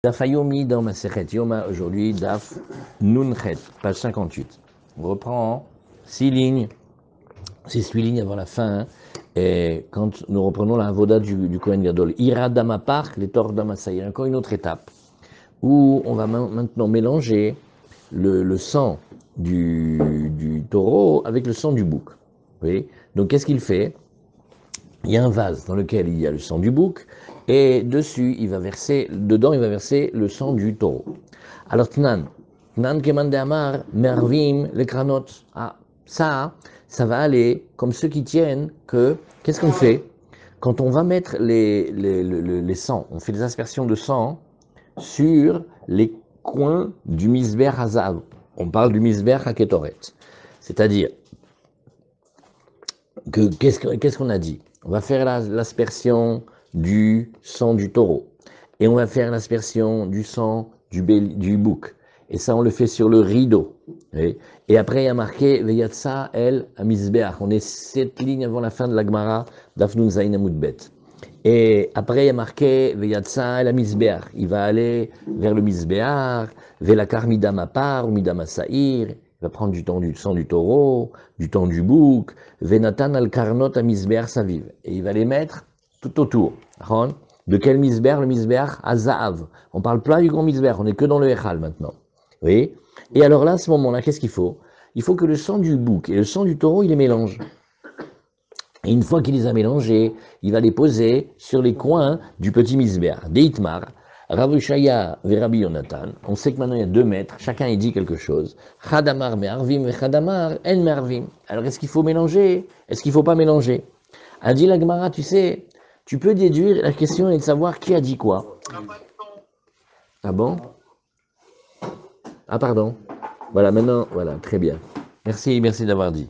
Daf Hayomi dans Masechet Yoma, aujourd'hui, Daf Nunchet, page 58. On reprend 6 lignes, 6-8 lignes avant la fin, et quand nous reprenons la Avoda du Kohen Gadol. Ira Damapar, les Tor Damasaïr, encore une autre étape, où on va maintenant mélanger le sang du taureau avec le sang du bouc. Vous voyez. Donc qu'est-ce qu'il fait? Il y a un vase dans lequel il y a le sang du bouc, et dessus, dedans, il va verser le sang du taureau. Alors, Tnan Kemande Amar, Mervim, les Kranot. Ah, ça va aller comme ceux qui tiennent que, qu'est-ce qu'on fait? Quand on va mettre les sangs, on fait des aspersions de sang sur les coins du Misber Hazav. On parle du Misber Haketoret. C'est-à-dire, qu'est-ce qu'on a dit? On va faire l'aspersion du sang du taureau. Et on va faire l'aspersion du sang du bouc. Et ça, on le fait sur le rideau. Et après, il y a marqué Veyatsa el Amizbeach. On est 7 lignes avant la fin de la Gemara d'Afnun Zayin Amudbet. Et après, il y a marqué Veyatsa el Amizbeach. Il va aller vers le Mizbeach, Velakar Midama Par ou Midama Saïr. Il va prendre du sang du taureau, du temps du bouc, Venatan al-Karnot à Misber Saviv. Et il va les mettre tout autour. De quel Misber? Le Misber à Zahav. On ne parle pas du grand Misber, on n'est que dans le Echal maintenant. Vous voyez? Et alors là, à ce moment-là, qu'est-ce qu'il faut? Il faut que le sang du bouc et le sang du taureau, il les mélange. Et une fois qu'il les a mélangés, il va les poser sur les coins du petit Misber. Deitmar. Rav Ushaya et Rabbi Yonatan, on sait que maintenant il y a 2 maîtres, chacun il dit quelque chose. Chadamar me'arvim et Chadamar en me'arvim. Alors est-ce qu'il faut mélanger? Est-ce qu'il ne faut pas mélanger? A dit la Gemara, tu sais, tu peux déduire, la question est de savoir qui a dit quoi. Ah bon? Ah pardon. Voilà, maintenant, voilà, très bien. Merci d'avoir dit.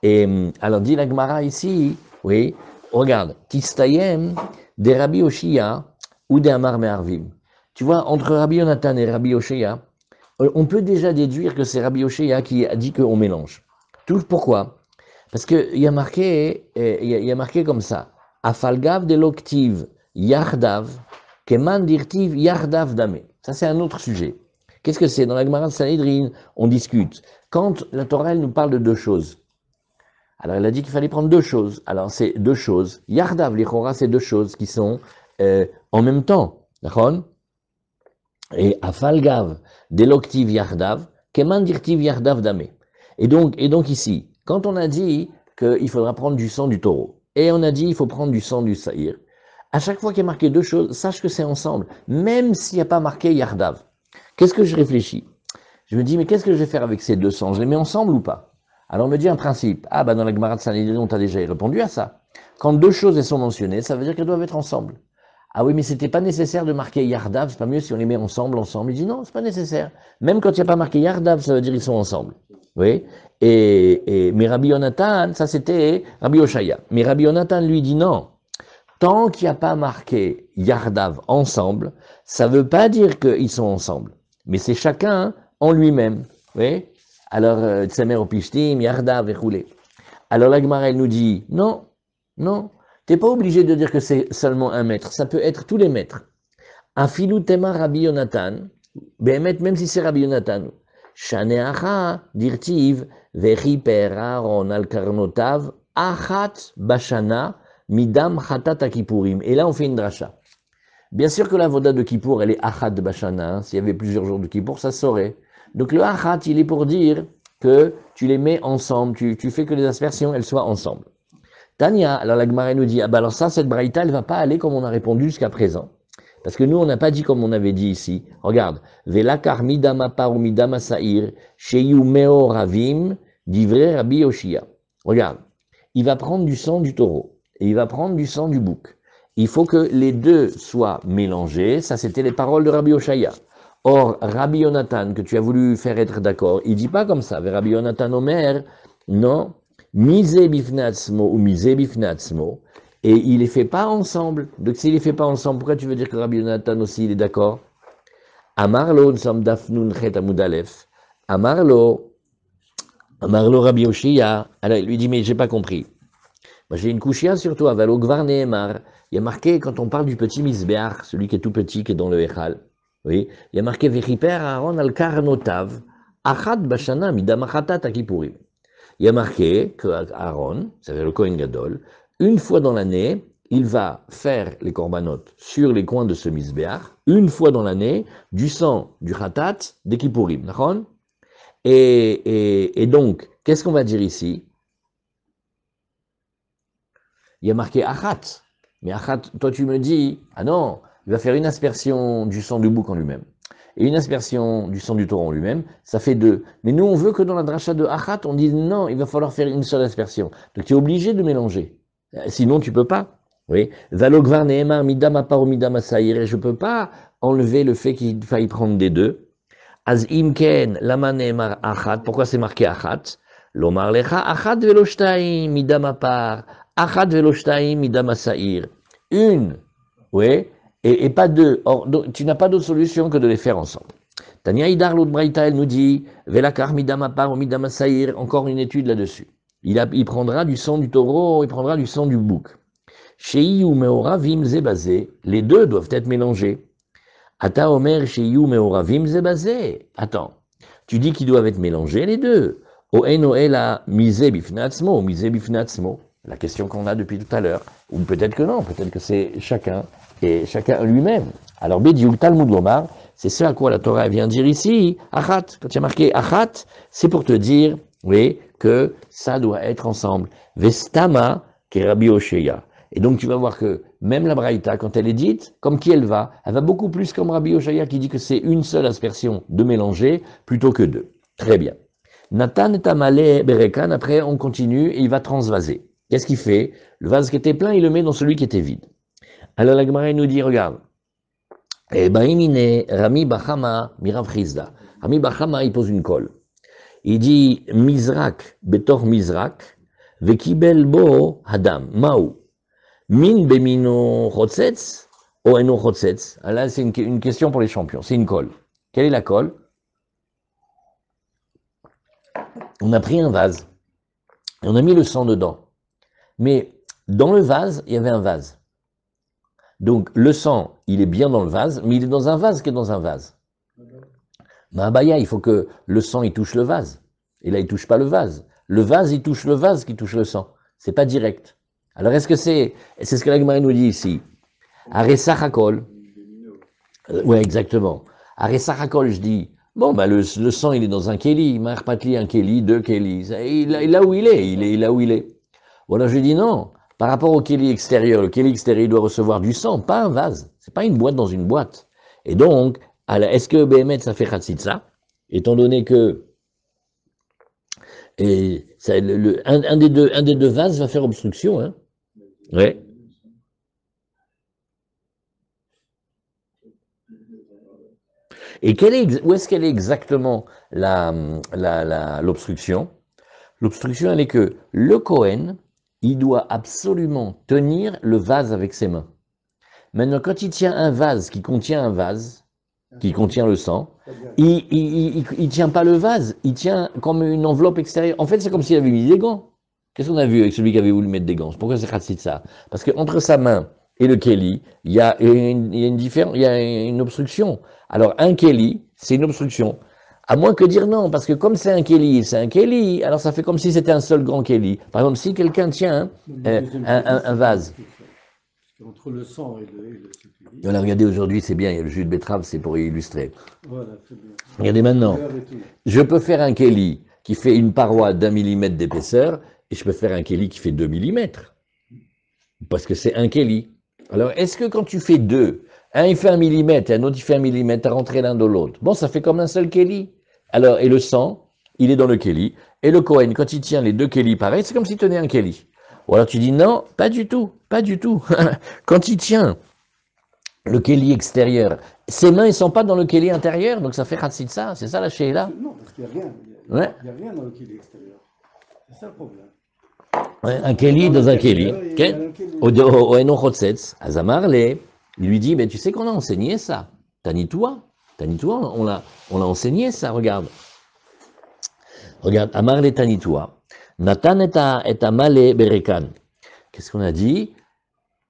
Et alors dit la Gemara ici, oui, regarde, Tistayem des Rabbi Oshia ou des Amar me'arvim. Tu vois, entre Rabbi Yonatan et Rabbi Oshia, on peut déjà déduire que c'est Rabbi Oshia qui a dit qu'on mélange. Pourquoi? Parce qu'il y a marqué comme ça, Afalgav de l'octive Yardav, Keman dirtiv Yardav dame. Ça, c'est un autre sujet. Qu'est-ce que c'est? Dans la Gemara de Sanhedrin, on discute. Quand la Torah, elle nous parle de 2 choses, alors elle a dit qu'il fallait prendre 2 choses. Alors c'est 2 choses. Yardav, l'Ichora, c'est 2 choses qui sont en même temps. D'accord? Et Afalgav, Deloktiv Yardav, Keman dirtiv Yardav dame. Et donc ici, quand on a dit qu'il faudra prendre du sang du taureau, et on a dit qu'il faut prendre du sang du saïr, à chaque fois qu'il y a marqué 2 choses, sache que c'est ensemble, même s'il n'y a pas marqué Yardav. Qu'est-ce que je réfléchis? Je me dis, mais qu'est-ce que je vais faire avec ces 2 sangs? Je les mets ensemble ou pas? Alors on me dit un principe, dans la Gemara de Sanhedrin, on t'a déjà répondu à ça. Quand 2 choses elles sont mentionnées, ça veut dire qu'elles doivent être ensemble. Ah oui, mais c'était pas nécessaire de marquer Yardav, c'est pas mieux si on les met ensemble. Il dit non, c'est pas nécessaire. Même quand il n'y a pas marqué Yardav, ça veut dire qu'ils sont ensemble. Oui. Mais Rabbi Yonatan, ça c'était Rabbi Oshaya. Mais Rabbi Yonatan lui dit non. Tant qu'il n'y a pas marqué Yardav ensemble, ça veut pas dire qu'ils sont ensemble. Mais c'est chacun en lui-même. Oui. Alors, Tsemer Opishtim, Yardav et roulé. Alors la Gemara, elle nous dit non. T'es pas obligé de dire que c'est seulement 1 mètre, ça peut être tous les mètres. Afilu tema Rabbi Yonatan, même si c'est Rabbi Yonatan, Shaneacha dirtiv vechiper Aaron al karnotav achat bashana midam chatat akipurim. Et là on fait une dracha. Bien sûr que la voda de Kippour elle est achat bashana, s'il y avait plusieurs jours de Kippour ça saurait. Donc le achat il est pour dire que tu les mets ensemble, tu fais que les aspersions elles soient ensemble. Tania, alors la Gemara nous dit, alors ça, cette braïta, elle ne va pas aller comme on a répondu jusqu'à présent. Parce que nous, on n'a pas dit comme on avait dit ici. Regarde, Velakar midama par ou midama saïr, sheyu meo ravim, divrei Rabbi Oshia. Regarde, il va prendre du sang du taureau et il va prendre du sang du bouc. Il faut que les 2 soient mélangés. Ça, c'était les paroles de Rabbi Oshia. Or, Rabbi Yonatan, que tu as voulu faire être d'accord, il dit pas comme ça. Rabbi Yonatan Omer, non. Misé bifnatsmo ou misé bifnatsmo, et il les fait pas ensemble. Donc s'il les fait pas ensemble, pourquoi tu veux dire que Rabbi Yonatan aussi il est d'accord? Amarlo, nous sommes dafnun chet amudalef. Amarlo Rabbi Oshia. Alors il lui dit mais j'ai pas compris. Moi j'ai une kushia sur toi. Valo gvar nehemar. Il y a marqué quand on parle du petit misbeach, celui qui est tout petit, qui est dans le Echal. Oui, il y a marqué Vechiper Aaron al karnotav, achad bashana midam achatat akipurim. Il y a marqué que Aaron, c'est-à-dire le Kohen Gadol, une fois dans l'année, il va faire les corbanotes sur les coins de ce misbéach, une fois dans l'année, du sang du khatat des kippurim. Et donc, qu'est-ce qu'on va dire ici? Il y a marqué achat. Mais achat, toi tu me dis, ah non, il va faire une aspersion du sang du bouc en lui-même et une aspersion du sang du taureau en lui-même, ça fait deux. Mais nous, on veut que dans la dracha de achat, on dise non, il va falloir faire une seule aspersion. Donc tu es obligé de mélanger. Sinon, tu peux pas. Oui. Valogvar neemar midama paro midama saïr. Et je peux pas enlever le fait qu'il faille prendre des deux. Az imken lama neemar achat. Pourquoi c'est marqué achat? Lomar lecha achat velo shtaim midama par. Achat velo shtaim midama saïr. Une. Oui. Et pas deux. Or, donc, tu n'as pas d'autre solution que de les faire ensemble. Tania Idar, l'autre Braïta, elle nous dit, Velakar midama par ou midama saïr, encore une étude là-dessus. Il prendra du sang du taureau, il prendra du sang du bouc. Shei ou meoravim zebazé, les deux doivent être mélangés. Ata omer shei ou meoravim zebazé. Attends, tu dis qu'ils doivent être mélangés les deux. O eno ela mise bifnatsmo, mise bifnatsmo. La question qu'on a depuis tout à l'heure. Ou peut-être que non, peut-être que c'est chacun et chacun lui-même. Alors, Bediou, Talmud Lomar, c'est ce à quoi la Torah vient dire ici, achat. Quand il y a marqué achat, c'est pour te dire, oui, que ça doit être ensemble. Vestama, qui est Rabbi Oshéa. Et donc, tu vas voir que même la Braïta, quand elle est dite, comme qui elle va beaucoup plus comme Rabbi Oshéa qui dit que c'est une seule aspersion de mélanger plutôt que deux. Très bien. Nathan est amalé berekan, après on continue et il va transvaser. Qu'est-ce qu'il fait? Le vase qui était plein, il le met dans celui qui était vide. Alors la Gemara nous dit, regarde, Rami Bachama Mirav Chizda. Rami Bachama, il pose une colle. Il dit, Mizrak, betor Mizrak, vekibel bo hadam, maou. Min bemino chotzetz, o eno chotzetz. Là, c'est une question pour les champions, c'est une colle. Quelle est la colle? On a pris un vase, et on a mis le sang dedans. Mais dans le vase, il y avait un vase. Donc le sang, il est bien dans le vase, mais il est dans un vase qui est dans un vase. Mahabaya, il faut que le sang, il touche le vase. Et là, il touche pas le vase. Le vase, il touche le vase qui touche le sang. C'est pas direct. Alors, est-ce que c'est ce que la Gemara nous dit ici? Aresachakol. Ouais, exactement. Aresachakol, je dis, bon, bah, le sang, il est dans un kéli. Marpatli, un kéli, deux kélis. Il est là où il est là où il est. Ou alors, je dis non. Par rapport au kéli extérieur, le kéli extérieur, il doit recevoir du sang, pas un vase. C'est pas une boîte dans une boîte. Et donc, est-ce que Béhémet, ça fait Khatsitsa? Étant donné que ça, un des deux vases va faire obstruction. Hein? Ouais. Et où est-ce qu'elle est exactement l'obstruction? L'obstruction, elle est que le Kohen, il doit absolument tenir le vase avec ses mains. Maintenant, quand il tient un vase qui contient un vase, qui contient le sang, il tient pas le vase, il tient comme une enveloppe extérieure. En fait, c'est comme s'il avait mis des gants. Qu'est-ce qu'on a vu avec celui qui avait voulu mettre des gants? Pourquoi c'est ça? Parce qu'entre sa main et le kéli, il y a une obstruction. Alors, un kéli, c'est une obstruction. À moins que dire non, parce que comme c'est un kéli, alors ça fait comme si c'était un seul grand kéli. Par exemple, si quelqu'un tient un vase. Entre le sang et le Voilà, regardez, aujourd'hui, c'est bien, il y a le jus de betterave, c'est pour illustrer. Voilà, c'est bien. Regardez maintenant, je peux faire un kéli qui fait une paroi d'1 millimètre d'épaisseur, et je peux faire un kéli qui fait 2 millimètres. Parce que c'est un kéli. Alors, est-ce que quand tu fais deux, un il fait 1 millimètre et un autre il fait 1 millimètre, à rentrer l'un dans l'autre, bon, ça fait comme un seul kéli. Alors, et le sang, il est dans le kéli, et le Kohen, quand il tient les deux kélis pareil, c'est comme s'il tenait un kéli. Ou alors tu dis non, pas du tout, pas du tout. Quand il tient le kéli extérieur, ses mains ne sont pas dans le kéli intérieur, donc ça fait Khatsitsa, c'est ça la Sheila? Non, parce qu'il n'y a rien. Il y a rien dans le kéli extérieur. C'est ça le problème. Ouais, un kéli dans un kéli. Au Eno Chotzetz, Azamarle, il lui dit, mais tu sais qu'on a enseigné ça. Tanitoua, on l'a enseigné ça, regarde. Regarde, Amarle Tanitoua. Nathan et Amale Berekan. Qu'est-ce qu'on a dit?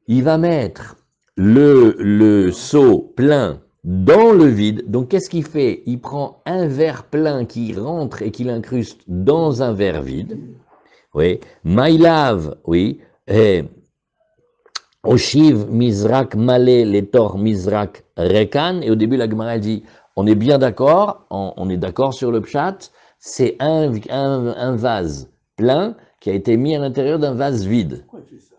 Il va mettre le seau plein dans le vide. Donc, qu'est-ce qu'il fait? Il prend un verre plein qui rentre et qui l'incruste dans un verre vide. Oui. Maïlav, oui. Et Oshiv Mizrak Malé Letor Mizrak Rekan. Et au début, la Gemara dit, on est bien d'accord, on est d'accord sur le pshat, c'est un vase plein qui a été mis à l'intérieur d'un vase vide. Pourquoi il fait ça?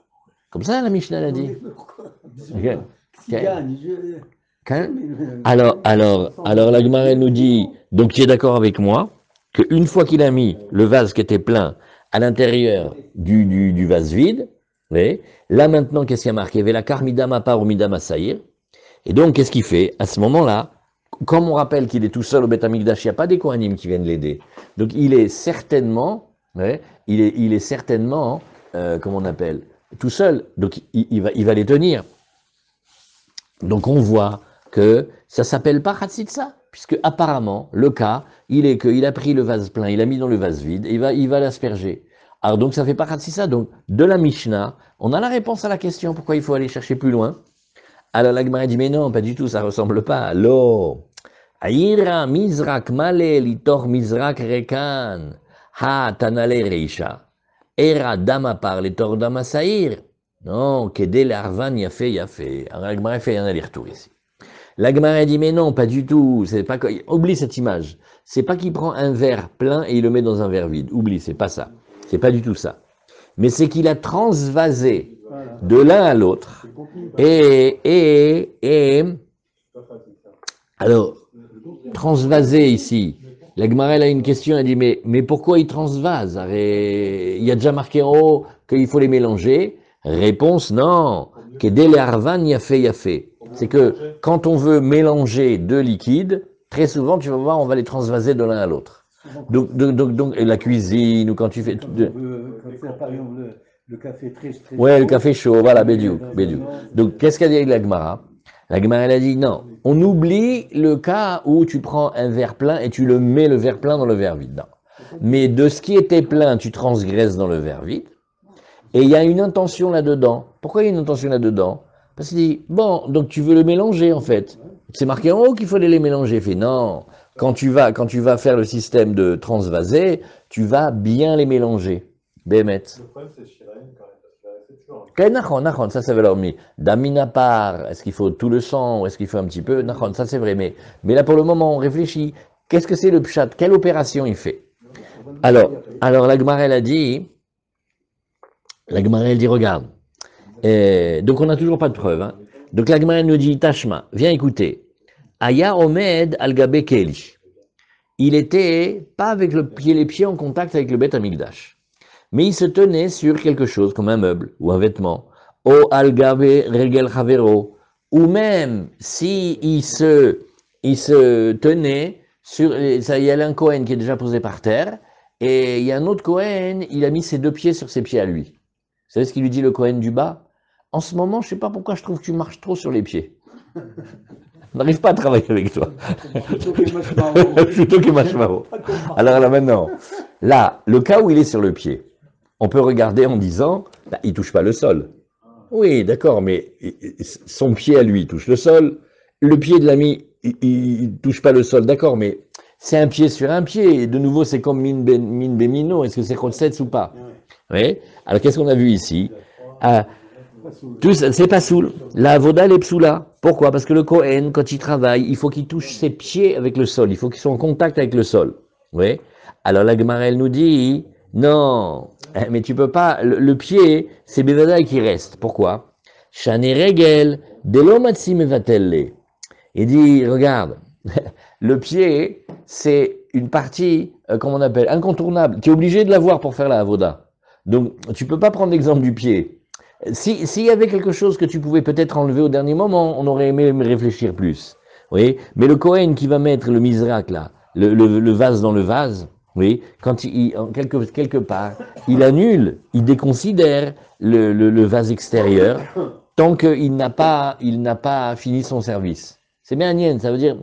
Comme ça, la Mishnah l'a dit. Pourquoi? Ok. S'il gagne, je... Hein? Alors, la Gemara elle nous dit, donc tu es d'accord avec moi, qu'une fois qu'il a mis le vase qui était plein à l'intérieur du vase vide, oui, là maintenant, qu'est-ce qu'il y a marqué? Velakar midama par ou midama saïr. Et donc, qu'est-ce qu'il fait? À ce moment-là, comme on rappelle qu'il est tout seul au Beth Amikdash, il n'y a pas des Kohanim qui viennent l'aider. Donc, il est certainement, ouais, il est certainement, comment on appelle, tout seul. Donc, il va les tenir. Donc, on voit que ça s'appelle pas Hatzitsa, puisque apparemment, le cas, il est qu'il a pris le vase plein, il a mis dans le vase vide, et il va l'asperger. Alors donc, ça fait pas Hatzitsa. Donc, de la Mishnah, on a la réponse à la question, pourquoi il faut aller chercher plus loin. Alors la Gemara dit, mais non, pas du tout, ça ressemble pas. Lo, Aïra Mizrak Male Litor Mizrak Rekan, Ha Tanale Reisha, Era Dama par Litor Dama Saïr. Non, Kedel Arvan Yafé Yafé. Alors la Gemara fait un aller-retour ici. La Gemara dit, mais non, pas du tout, c'est pas, oublie cette image. C'est pas qu'il prend un verre plein et il le met dans un verre vide. Oublie, c'est pas ça. C'est pas du tout ça. Mais c'est qu'il a transvasé de l'un à l'autre. Alors, transvasé ici. La Gemara elle a une question, elle dit, mais pourquoi il transvase? Il y a déjà marqué en haut qu'il faut les mélanger. Réponse, non. Kedele Arvan Yafé Yafé. C'est que quand on veut mélanger deux liquides, très souvent, tu vas voir, on va les transvaser de l'un à l'autre. Donc, la cuisine, ou quand tu fais... Par exemple, le café très ouais, le café chaud, voilà, Bédiouk. Donc, qu'est-ce qu'a dit la Gemara? La Gemara, elle a dit, non, on oublie le cas où tu prends un verre plein et tu le mets le verre plein dans le verre vide. Non. Mais de ce qui était plein, tu transgresses dans le verre vide. Et il y a une intention là-dedans. Pourquoi il y a une intention là-dedans? Parce qu'il dit, bon, donc tu veux le mélanger en fait. C'est marqué en haut qu'il fallait les mélanger. Il fait, non, quand tu vas faire le système de transvaser, tu vas bien les mélanger. Bémet. Le problème, c'est Shiraim quand même, parce que Nachon, ça veut leur dire. Damina par, est-ce qu'il faut tout le sang ou est-ce qu'il faut un petit peu? Nachon, ça c'est vrai. Mais là pour le moment, on réfléchit. Qu'est-ce que c'est le pshat? Quelle opération il fait? Alors la Gemara elle a dit, regarde. Donc on n'a toujours pas de preuve. Hein. Donc la Gemara nous dit, Tashma, viens écouter. Aya Omed al-Gabe Keli. Il était pas avec les pieds en contact avec le Beth Amikdash. Mais il se tenait sur quelque chose, comme un meuble ou un vêtement. O al-Gabe Regel Chavero. Ou même si il se tenait sur, ça y a un Kohen qui est déjà posé par terre, et il y a un autre Kohen, il a mis ses deux pieds sur ses pieds à lui. Vous savez ce qu'il lui dit le Kohen du bas? En ce moment, je ne sais pas pourquoi je trouve que tu marches trop sur les pieds. On n'arrive pas à travailler avec toi. Plutôt que Mashmaro. Alors là maintenant, là, le cas où il est sur le pied, on peut regarder en disant, bah, il ne touche pas le sol. Oui, d'accord, mais son pied à lui touche le sol. Le pied de l'ami, il ne touche pas le sol, d'accord, mais c'est un pied sur un pied. Et de nouveau, c'est comme min bemino. Est-ce que c'est Khotsetz ou pas? Oui. Alors qu'est-ce qu'on a vu ici? C'est pas soul. La avoda est psoula. Pourquoi? Parce que le Kohen, quand il travaille, il faut qu'il touche ses pieds avec le sol. Il faut qu'ils soient en contact avec le sol. Oui. Alors la Gemara, elle nous dit, non, mais tu peux pas. Le pied, c'est Bevada qui reste. Pourquoi? Shane regel delo matsi mevatelle. Il dit, regarde, le pied, c'est une partie, comment on appelle, incontournable. Tu es obligé de l'avoir pour faire la avoda. Donc, tu peux pas prendre l'exemple du pied. S'il y avait quelque chose que tu pouvais peut-être enlever au dernier moment, on aurait aimé réfléchir plus. Oui, mais le Kohen qui va mettre le misrak là, le vase dans le vase, oui, quand quelque part, il annule, il déconsidère le vase extérieur tant qu'il n'a pas fini son service. C'est bien Nien, ça veut dire,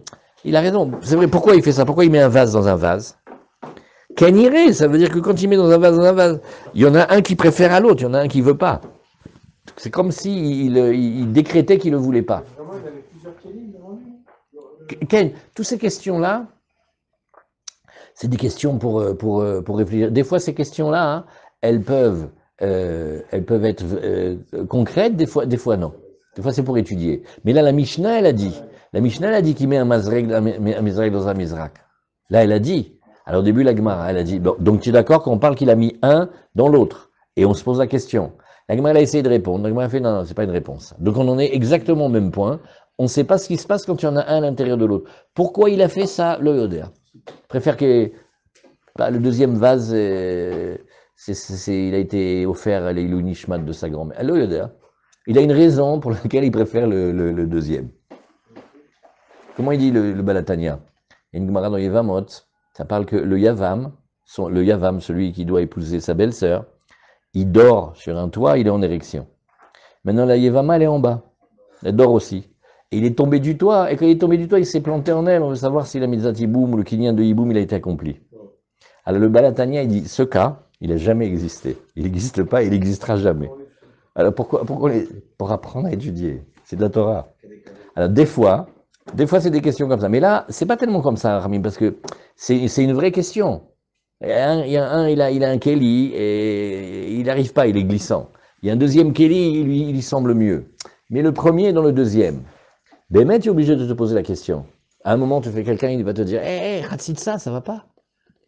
il a raison. C'est vrai, pourquoi il fait ça? Pourquoi il met un vase dans un vase? Keniré, ça veut dire que quand il met dans un vase, il y en a un qui préfère à l'autre, il y en a un qui veut pas. C'est comme s'il décrétait qu'il ne le voulait pas. Vraiment, il avait plusieurs kélim devant lui. Ken, toutes ces questions-là, c'est des questions pour réfléchir. Des fois, ces questions-là, hein, elles peuvent être concrètes, des fois non. Des fois, c'est pour étudier. Mais là, la Mishnah, elle a dit qu'il met un Mizrach dans un Mizrach. Là, elle a dit. Alors, au début, la Gemara, elle a dit. Bon, donc, tu es d'accord qu'on parle qu'il a mis un dans l'autre. Et on se pose la question. La Gemara, elle a essayé de répondre. La Gemara a fait non, c'est pas une réponse. Donc, on en est exactement au même point. On ne sait pas ce qui se passe quand il y en a un à l'intérieur de l'autre. Pourquoi il a fait ça, le Yodéa? Préfère que le deuxième vase, il a été offert à l'Ilou Nishmat de sa grand-mère. Le Yodéa. Il a une raison pour laquelle il préfère le deuxième. Comment il dit le Balatania? Il y a une Gemara dans Yevamot, ça parle que le Yavam, celui qui doit épouser sa belle-sœur, il dort sur un toit, il est en érection. Maintenant, la Yevama, elle est en bas. Elle dort aussi. Et il est tombé du toit, et quand il est tombé du toit, il s'est planté en elle. On veut savoir si la Mitzat Yiboum ou le Kinyan de Yiboum, il a été accompli. Alors le Balatania, il dit, ce cas, il n'a jamais existé. Il n'existe pas, il n'existera jamais. Alors pourquoi pour apprendre à étudier? C'est de la Torah. Alors des fois c'est des questions comme ça. Mais là, c'est pas tellement comme ça, Rami, parce que c'est une vraie question. Il a un Kéli et il n'arrive pas, il est glissant. Il y a un deuxième Kéli, il lui semble mieux. Mais le premier est dans le deuxième. Bémet, tu es obligé de te poser la question. À un moment, tu fais quelqu'un, il va te dire, Khatsitsa, ça va pas?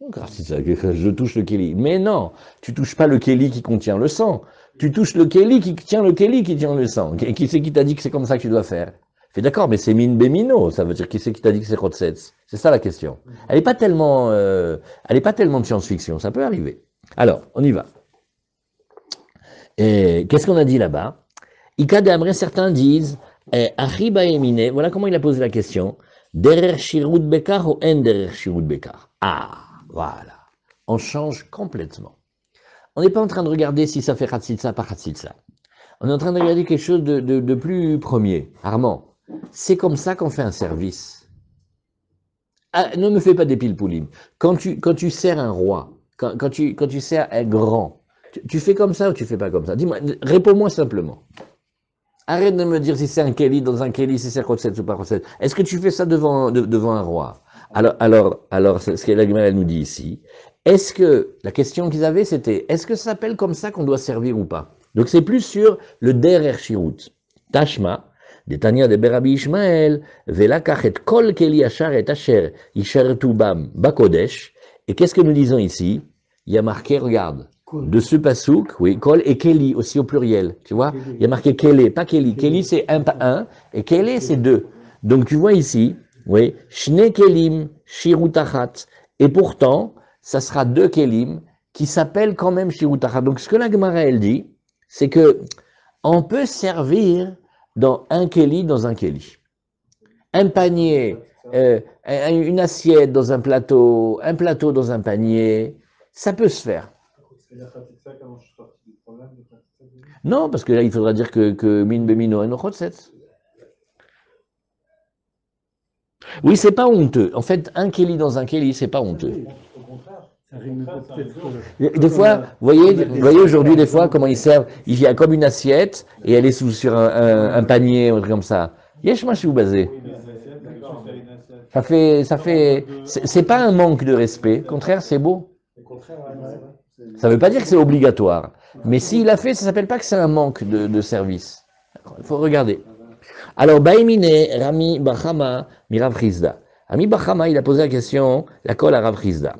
Je touche le Kéli. Mais non, tu touches pas le Kéli qui contient le sang. Tu touches le Kéli qui tient le sang. Qui c'est qui t'a dit que c'est comme ça que tu dois faire? Fais d'accord, mais c'est min bemino, ça veut dire qui c'est qui t'a dit que c'est Rotsets? C'est ça la question. Elle n'est pas tellement de science-fiction, ça peut arriver. Alors, on y va. Qu'est-ce qu'on a dit là-bas? Ika de Amré, certains disent, Achiba Emine, voilà comment il a posé la question. Derer Shirut Bekar ou En Derer Shirut Bekar? Ah, voilà. On change complètement. On n'est pas en train de regarder si ça fait Khatsitsa, pas Khatsitsa. On est en train de regarder quelque chose de plus premier. Armand, c'est comme ça qu'on fait un service. Ah, ne me fais pas des pilpoulim. Quand tu sers un roi, quand tu sers un grand, tu fais comme ça ou tu fais pas comme ça? Dis-moi, réponds-moi simplement. Arrête de me dire si c'est un Kéli dans un Kéli, si c'est Rotsets ou pas Rotsets. Est-ce que tu fais ça devant un roi? Alors, ce que la Gemara nous dit ici, est-ce que, la question qu'ils avaient, c'était, est-ce que ça s'appelle comme ça qu'on doit servir ou pas? Donc c'est plus sur le derer shirut. Tashma, Detania de Berabi Ishmael, velakach et kol keli achar et asher, ishartu bam bakodesh. Et qu'est-ce que nous disons ici? Il y a marqué, regarde, de ce pasouk, oui, kol et keli aussi au pluriel, tu vois? Il y a marqué kele, pas keli. Keli c'est un, et kele c'est deux. Donc tu vois ici, oui, shne kelim, shirutachat. Et pourtant, ça sera deux kelim qui s'appellent quand même shirutachat. Donc ce que la Gemara elle dit, c'est que on peut servir dans un keli dans un keli. Un panier, une assiette dans un plateau dans un panier, ça peut se faire. Non, parce que là, il faudra dire que min bemino en chotzet. Oui, c'est pas honteux. En fait, un keli dans un keli, c'est pas honteux. Des fois, vous voyez aujourd'hui, des fois, comment ils servent. Il y a comme une assiette et elle est sur un panier, un truc comme ça. Yesh ma shou basé. C'est pas un manque de respect. Au contraire, c'est beau. Ça veut pas dire que c'est obligatoire. Mais s'il a fait, ça s'appelle pas que c'est un manque de service. Il faut regarder. Alors, Baimine, Rami Bachama, Mirav Chizda. Rami Bachama, il a posé la question, la colle à Rav Chizda.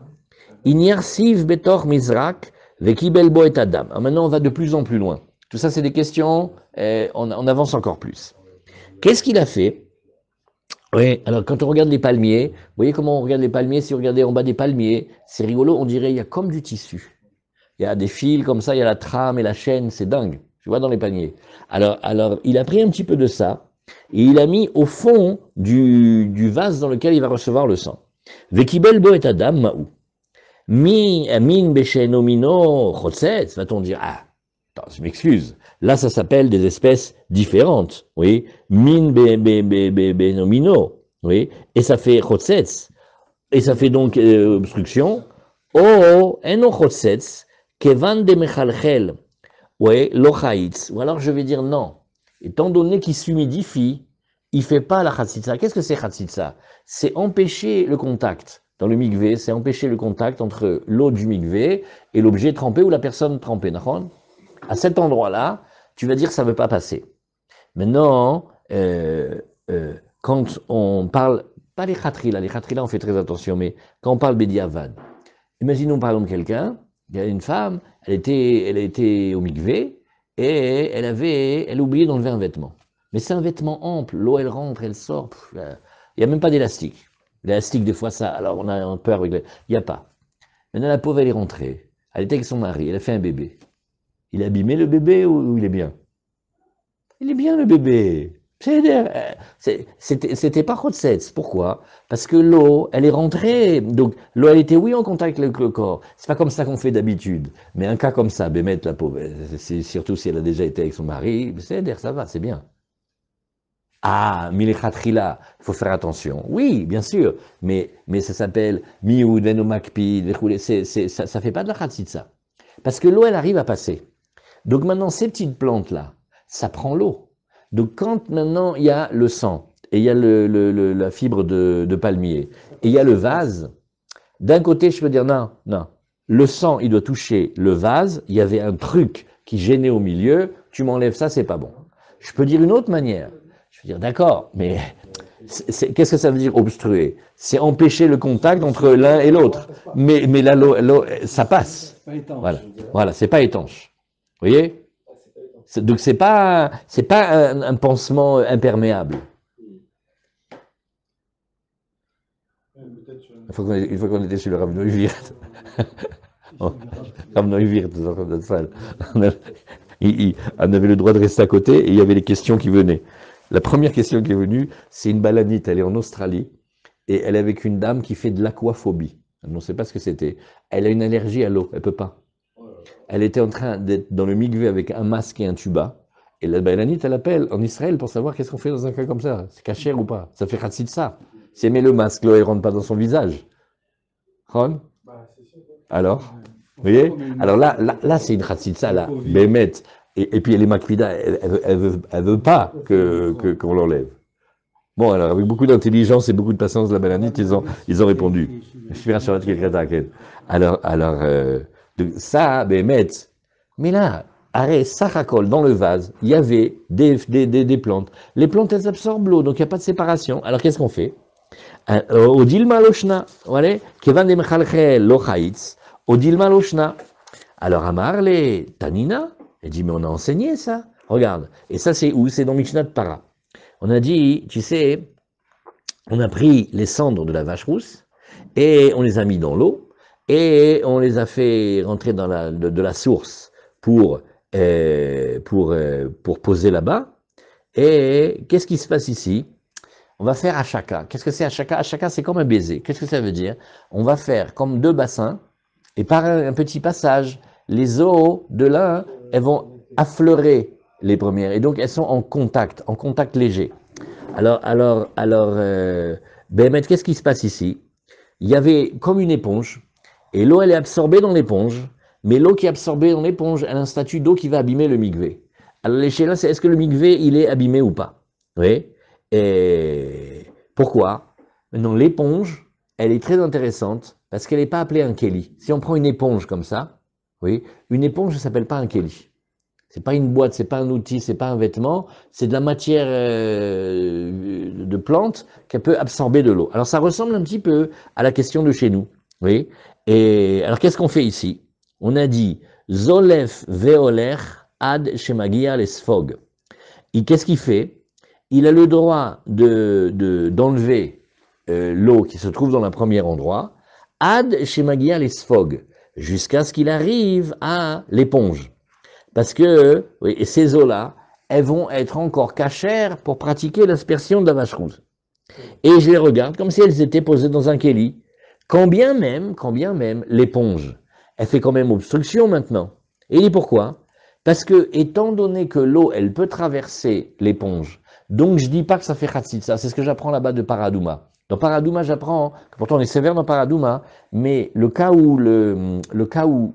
Inyarsiv betor mizrak, vekibel bo et adam. Alors maintenant, on va de plus en plus loin. Tout ça, c'est des questions, on avance encore plus. Qu'est-ce qu'il a fait? Oui, alors quand on regarde les palmiers, vous voyez comment on regarde les palmiers? Si vous regardez en bas des palmiers, c'est rigolo, on dirait il y a comme du tissu. Il y a des fils comme ça, il y a la trame et la chaîne, c'est dingue. Tu vois dans les paniers. Alors, il a pris un petit peu de ça et il a mis au fond du vase dans lequel il va recevoir le sang. Vekibel bo et adam ma'ou. Min beshenomino chotzetz, va-t-on dire, attends, je m'excuse. Là, ça s'appelle des espèces différentes, oui. Min benomino, oui. Et ça fait chotzetz. Et ça fait donc obstruction. Oh, eno chotzetz, kevan de mechalchel. Oui, lochaïtz. Ou alors je vais dire non. Étant donné qu'il s'humidifie, il ne fait pas la chatzitza. Qu'est-ce que c'est chatzitza? C'est empêcher le contact. Dans le mikvé, c'est empêcher le contact entre l'eau du mikvé et l'objet trempé ou la personne trempée. À cet endroit-là, tu vas dire que ça ne veut pas passer. Maintenant, quand on parle, pas les khatrila on fait très attention, mais quand on parle bédiavad, imaginons par exemple quelqu'un, il y a une femme, elle était au mikvé et elle a oublié d'enlever un vêtement. Mais c'est un vêtement ample, l'eau elle rentre, elle sort, il n'y a même pas d'élastique. L'élastique, des fois, ça, alors on a peur avec il n'y a pas. Maintenant, la pauvre, elle est rentrée, elle était avec son mari, elle a fait un bébé. Il a abîmé le bébé ou il est bien? Il est bien le bébé. C'était pas Khotsets. Pourquoi? Parce que l'eau, elle est rentrée. Donc, l'eau, elle était, oui, en contact avec le corps. C'est pas comme ça qu'on fait d'habitude. Mais un cas comme ça, Bémet, la pauvre, surtout si elle a déjà été avec son mari, ça va, c'est bien. Ah, Milechatrila, il faut faire attention. Oui, bien sûr, mais ça s'appelle Mioud, Venomakpi, ça fait pas de la Khatsitsa. Parce que l'eau, elle arrive à passer. Donc maintenant, ces petites plantes-là, ça prend l'eau. Donc quand maintenant il y a le sang, et il y a la fibre de palmier, et il y a le vase, d'un côté je peux dire non, le sang il doit toucher le vase, il y avait un truc qui gênait au milieu, tu m'enlèves ça, c'est pas bon. Je peux dire une autre manière, je peux dire d'accord, mais qu'est-ce que ça veut dire obstruer? C'est empêcher le contact entre l'un et l'autre. Mais là, l'eau, ça passe. Voilà, c'est pas étanche. Vous voyez? Donc c'est pas un pansement imperméable. Une fois qu'on était sur le Rav Neuwirth, Rav Neuwirth, on avait le droit de rester à côté et il y avait les questions qui venaient. La première question qui est venue, c'est une balanite, elle est en Australie et elle est avec une dame qui fait de l'aquaphobie. On ne sait pas ce que c'était. Elle a une allergie à l'eau, elle peut pas. Elle était en train d'être dans le mikvé avec un masque et un tuba. Et la balanite, elle appelle en Israël pour savoir qu'est-ce qu'on fait dans un cas comme ça. C'est cachère ou pas? Ça fait ça. Si elle met le masque, l'eau, elle rentre pas dans son visage. Ron? Alors? Vous voyez? Alors là c'est une ça, là. Bémet. Et puis elle est makvida, elle veut pas qu'on l'enlève. Bon, alors, avec beaucoup d'intelligence et beaucoup de patience, la balanite, ils ont répondu. Alors, ça, Bémet. Mais là, arrête, Sachakol, dans le vase, il y avait des plantes. Les plantes, elles absorbent l'eau, donc il n'y a pas de séparation. Alors, qu'est-ce qu'on fait? Odilma loshna, voilà, kevan de mechalchel lo chaitz, odilma loshna. Alors, Amar, les Tanina, elle dit, mais on a enseigné ça. Regarde. Et ça, c'est où? C'est dans Mishnah de Para. On a dit, tu sais, on a pris les cendres de la vache rousse et on les a mis dans l'eau et on les a fait rentrer dans de la source pour poser là-bas. Et qu'est-ce qui se passe ici? On va faire Ashaka. Qu'est-ce que c'est Ashaka? Ashaka, c'est comme un baiser. Qu'est-ce que ça veut dire? On va faire comme deux bassins et par un petit passage, les eaux de l'un, elles vont affleurer les premières et donc elles sont en contact léger. Alors, Bémet, qu'est-ce qui se passe ici? Il y avait comme une éponge et l'eau elle est absorbée dans l'éponge, mais l'eau qui est absorbée dans l'éponge, elle a un statut d'eau qui va abîmer le mikvé. Alors l'échelle, c'est est-ce que le mikvé il est abîmé ou pas? Oui. Et pourquoi? Maintenant l'éponge, elle est très intéressante parce qu'elle n'est pas appelée un keli. Si on prend une éponge comme ça, oui, une éponge ne s'appelle pas un keli. C'est pas une boîte, c'est pas un outil, c'est pas un vêtement, c'est de la matière de plante qui peut absorber de l'eau. Alors ça ressemble un petit peu à la question de chez nous, oui. Et alors qu'est-ce qu'on fait ici? On a dit Zolef veoler ad shemagia les sfog. Et qu'est-ce qu'il fait? Il a le droit d'enlever l'eau qui se trouve dans le premier endroit, ad shemagia les sfog, jusqu'à ce qu'il arrive à l'éponge. Parce que oui, et ces eaux-là, elles vont être encore cachères pour pratiquer l'aspersion de la vache rousse. Et je les regarde comme si elles étaient posées dans un kéli. Quand bien même, l'éponge, elle fait quand même obstruction maintenant. Et il dit pourquoi? Parce que, étant donné que l'eau, elle peut traverser l'éponge, donc je dis pas que ça fait khatsitsa, c'est ce que j'apprends là-bas de Paradouma. Dans Paradouma, j'apprends, que pourtant on est sévère dans Paradouma, mais le cas où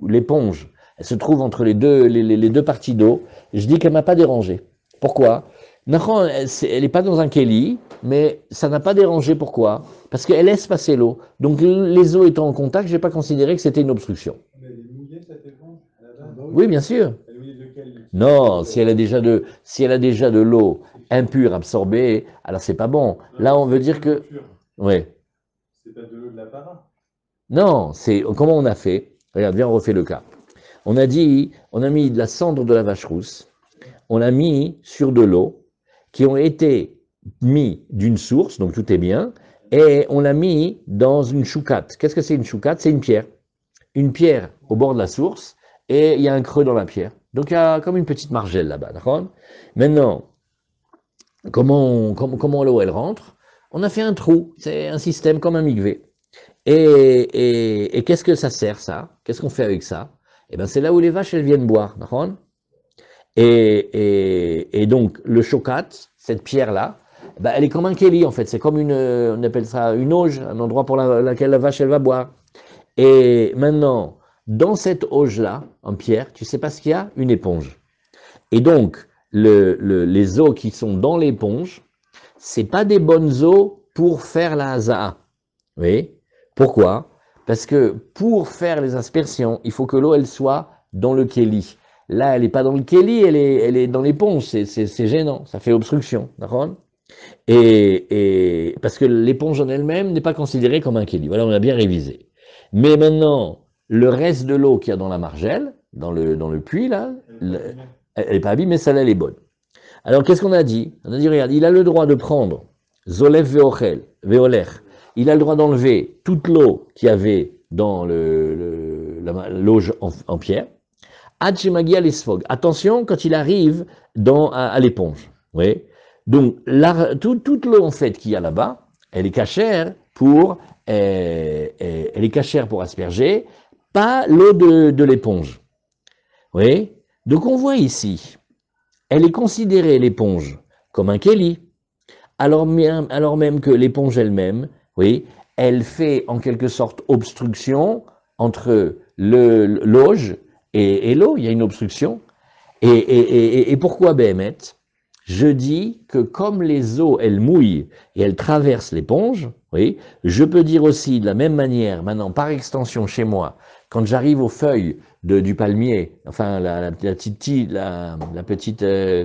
l'éponge, elle se trouve entre les deux parties d'eau, je dis qu'elle m'a pas dérangé. Pourquoi? Nachon, elle n'est pas dans un keli, mais ça n'a pas dérangé. Pourquoi? Parce qu'elle laisse passer l'eau. Donc les eaux étant en contact, je n'ai pas considéré que c'était une obstruction. Mais elle est mouillée cette éponge à la base? Oui, bien sûr. Elle est mouillée de quel liquide? Non, si elle a déjà de l'eau impure absorbée, alors c'est pas bon. Là, on veut dire que, oui. C'est pas de l'eau de la para? Non, c'est comment on a fait. Regarde, viens, on refait le cas. On a dit, on a mis de la cendre de la vache rousse, on l'a mis sur de l'eau qui ont été mis d'une source, donc tout est bien, et on l'a mis dans une choucate. Qu'est-ce que c'est une choucate? C'est une pierre. Une pierre au bord de la source, et il y a un creux dans la pierre. Donc il y a comme une petite margelle là-bas, d'accord? Maintenant, comment l'eau elle rentre? On a fait un trou, c'est un système comme un migvé. Et qu'est-ce que ça sert, ça? Qu'est-ce qu'on fait avec ça? Eh bien, c'est là où les vaches, elles viennent boire, d'accord? Et donc, le chocat, cette pierre-là, ben, elle est comme un kéli, en fait. C'est comme on appelle ça une auge, un endroit pour laquelle la vache, elle va boire. Et maintenant, dans cette auge-là, en pierre, tu sais pas ce qu'il y a? Une éponge. Et donc, les eaux qui sont dans l'éponge, c'est pas des bonnes eaux pour faire la hazaa. Oui. Pourquoi? Parce que pour faire les aspersions, il faut que l'eau, elle soit dans le kéli. Là, elle n'est pas dans le kéli, elle est dans l'éponge. C'est gênant, ça fait obstruction. D'accord? Et parce que l'éponge en elle-même n'est pas considérée comme un kéli. Voilà, on a bien révisé. Mais maintenant, le reste de l'eau qu'il y a dans la margelle, dans le puits, là, elle n'est pas abîmée, celle-là, elle est bonne. Alors, qu'est-ce qu'on a dit? On a dit, regarde, il a le droit de prendre Zolev Veoler. Il a le droit d'enlever toute l'eau qu'il y avait dans l'auge en pierre. Adjemagia lesfog. Attention quand il arrive à l'éponge. Oui. Donc, toute l'eau en fait qu'il y a là-bas, elle est cachère pour asperger, pas l'eau de l'éponge. Oui. Donc, on voit ici, elle est considérée, l'éponge, comme un kéli. Alors même que l'éponge elle-même, oui, elle fait en quelque sorte obstruction entre l'auge et l'eau, il y a une obstruction. Et pourquoi Béhémet? Je dis que comme les eaux, elles mouillent et elles traversent l'éponge, oui, je peux dire aussi de la même manière, maintenant par extension chez moi, quand j'arrive aux feuilles du palmier, enfin la petite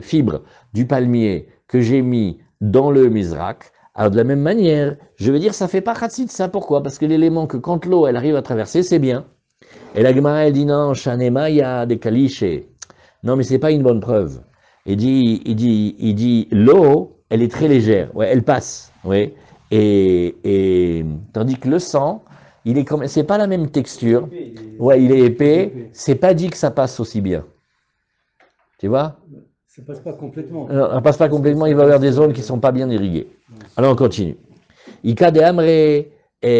fibre du palmier que j'ai mis dans le misrak, alors de la même manière, je veux dire ça fait pas khatsit ça, pourquoi? Parce que l'élément que quand l'eau elle arrive à traverser, c'est bien. Et la Gemara elle dit non, Shanema, il y a des kalichés. Non mais c'est pas une bonne preuve. Il dit l'eau, elle est très légère, ouais, elle passe, ouais. Et tandis que le sang, il est comme, c'est pas la même texture, ouais, il est épais, c'est pas dit que ça passe aussi bien. Tu vois? Ça passe pas complètement. Alors, ça passe pas complètement, il va y avoir des zones qui sont pas bien irriguées. Alors on continue. Ika de amre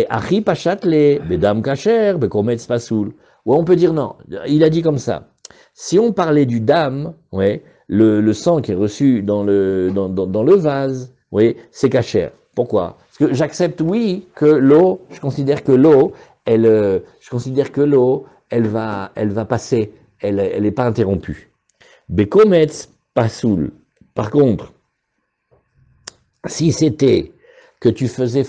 achi pachatle bedam kacher bekometz pasoul. Ouais, on peut dire non. Il a dit comme ça. Si on parlait du dam, ouais, le sang qui est reçu dans le vase, oui, c'est cachère. Pourquoi? Parce que j'accepte, oui, que l'eau, je considère que l'eau, elle va passer, elle n'est pas interrompue. Bekometz pasoul. Par contre, si c'était que tu faisais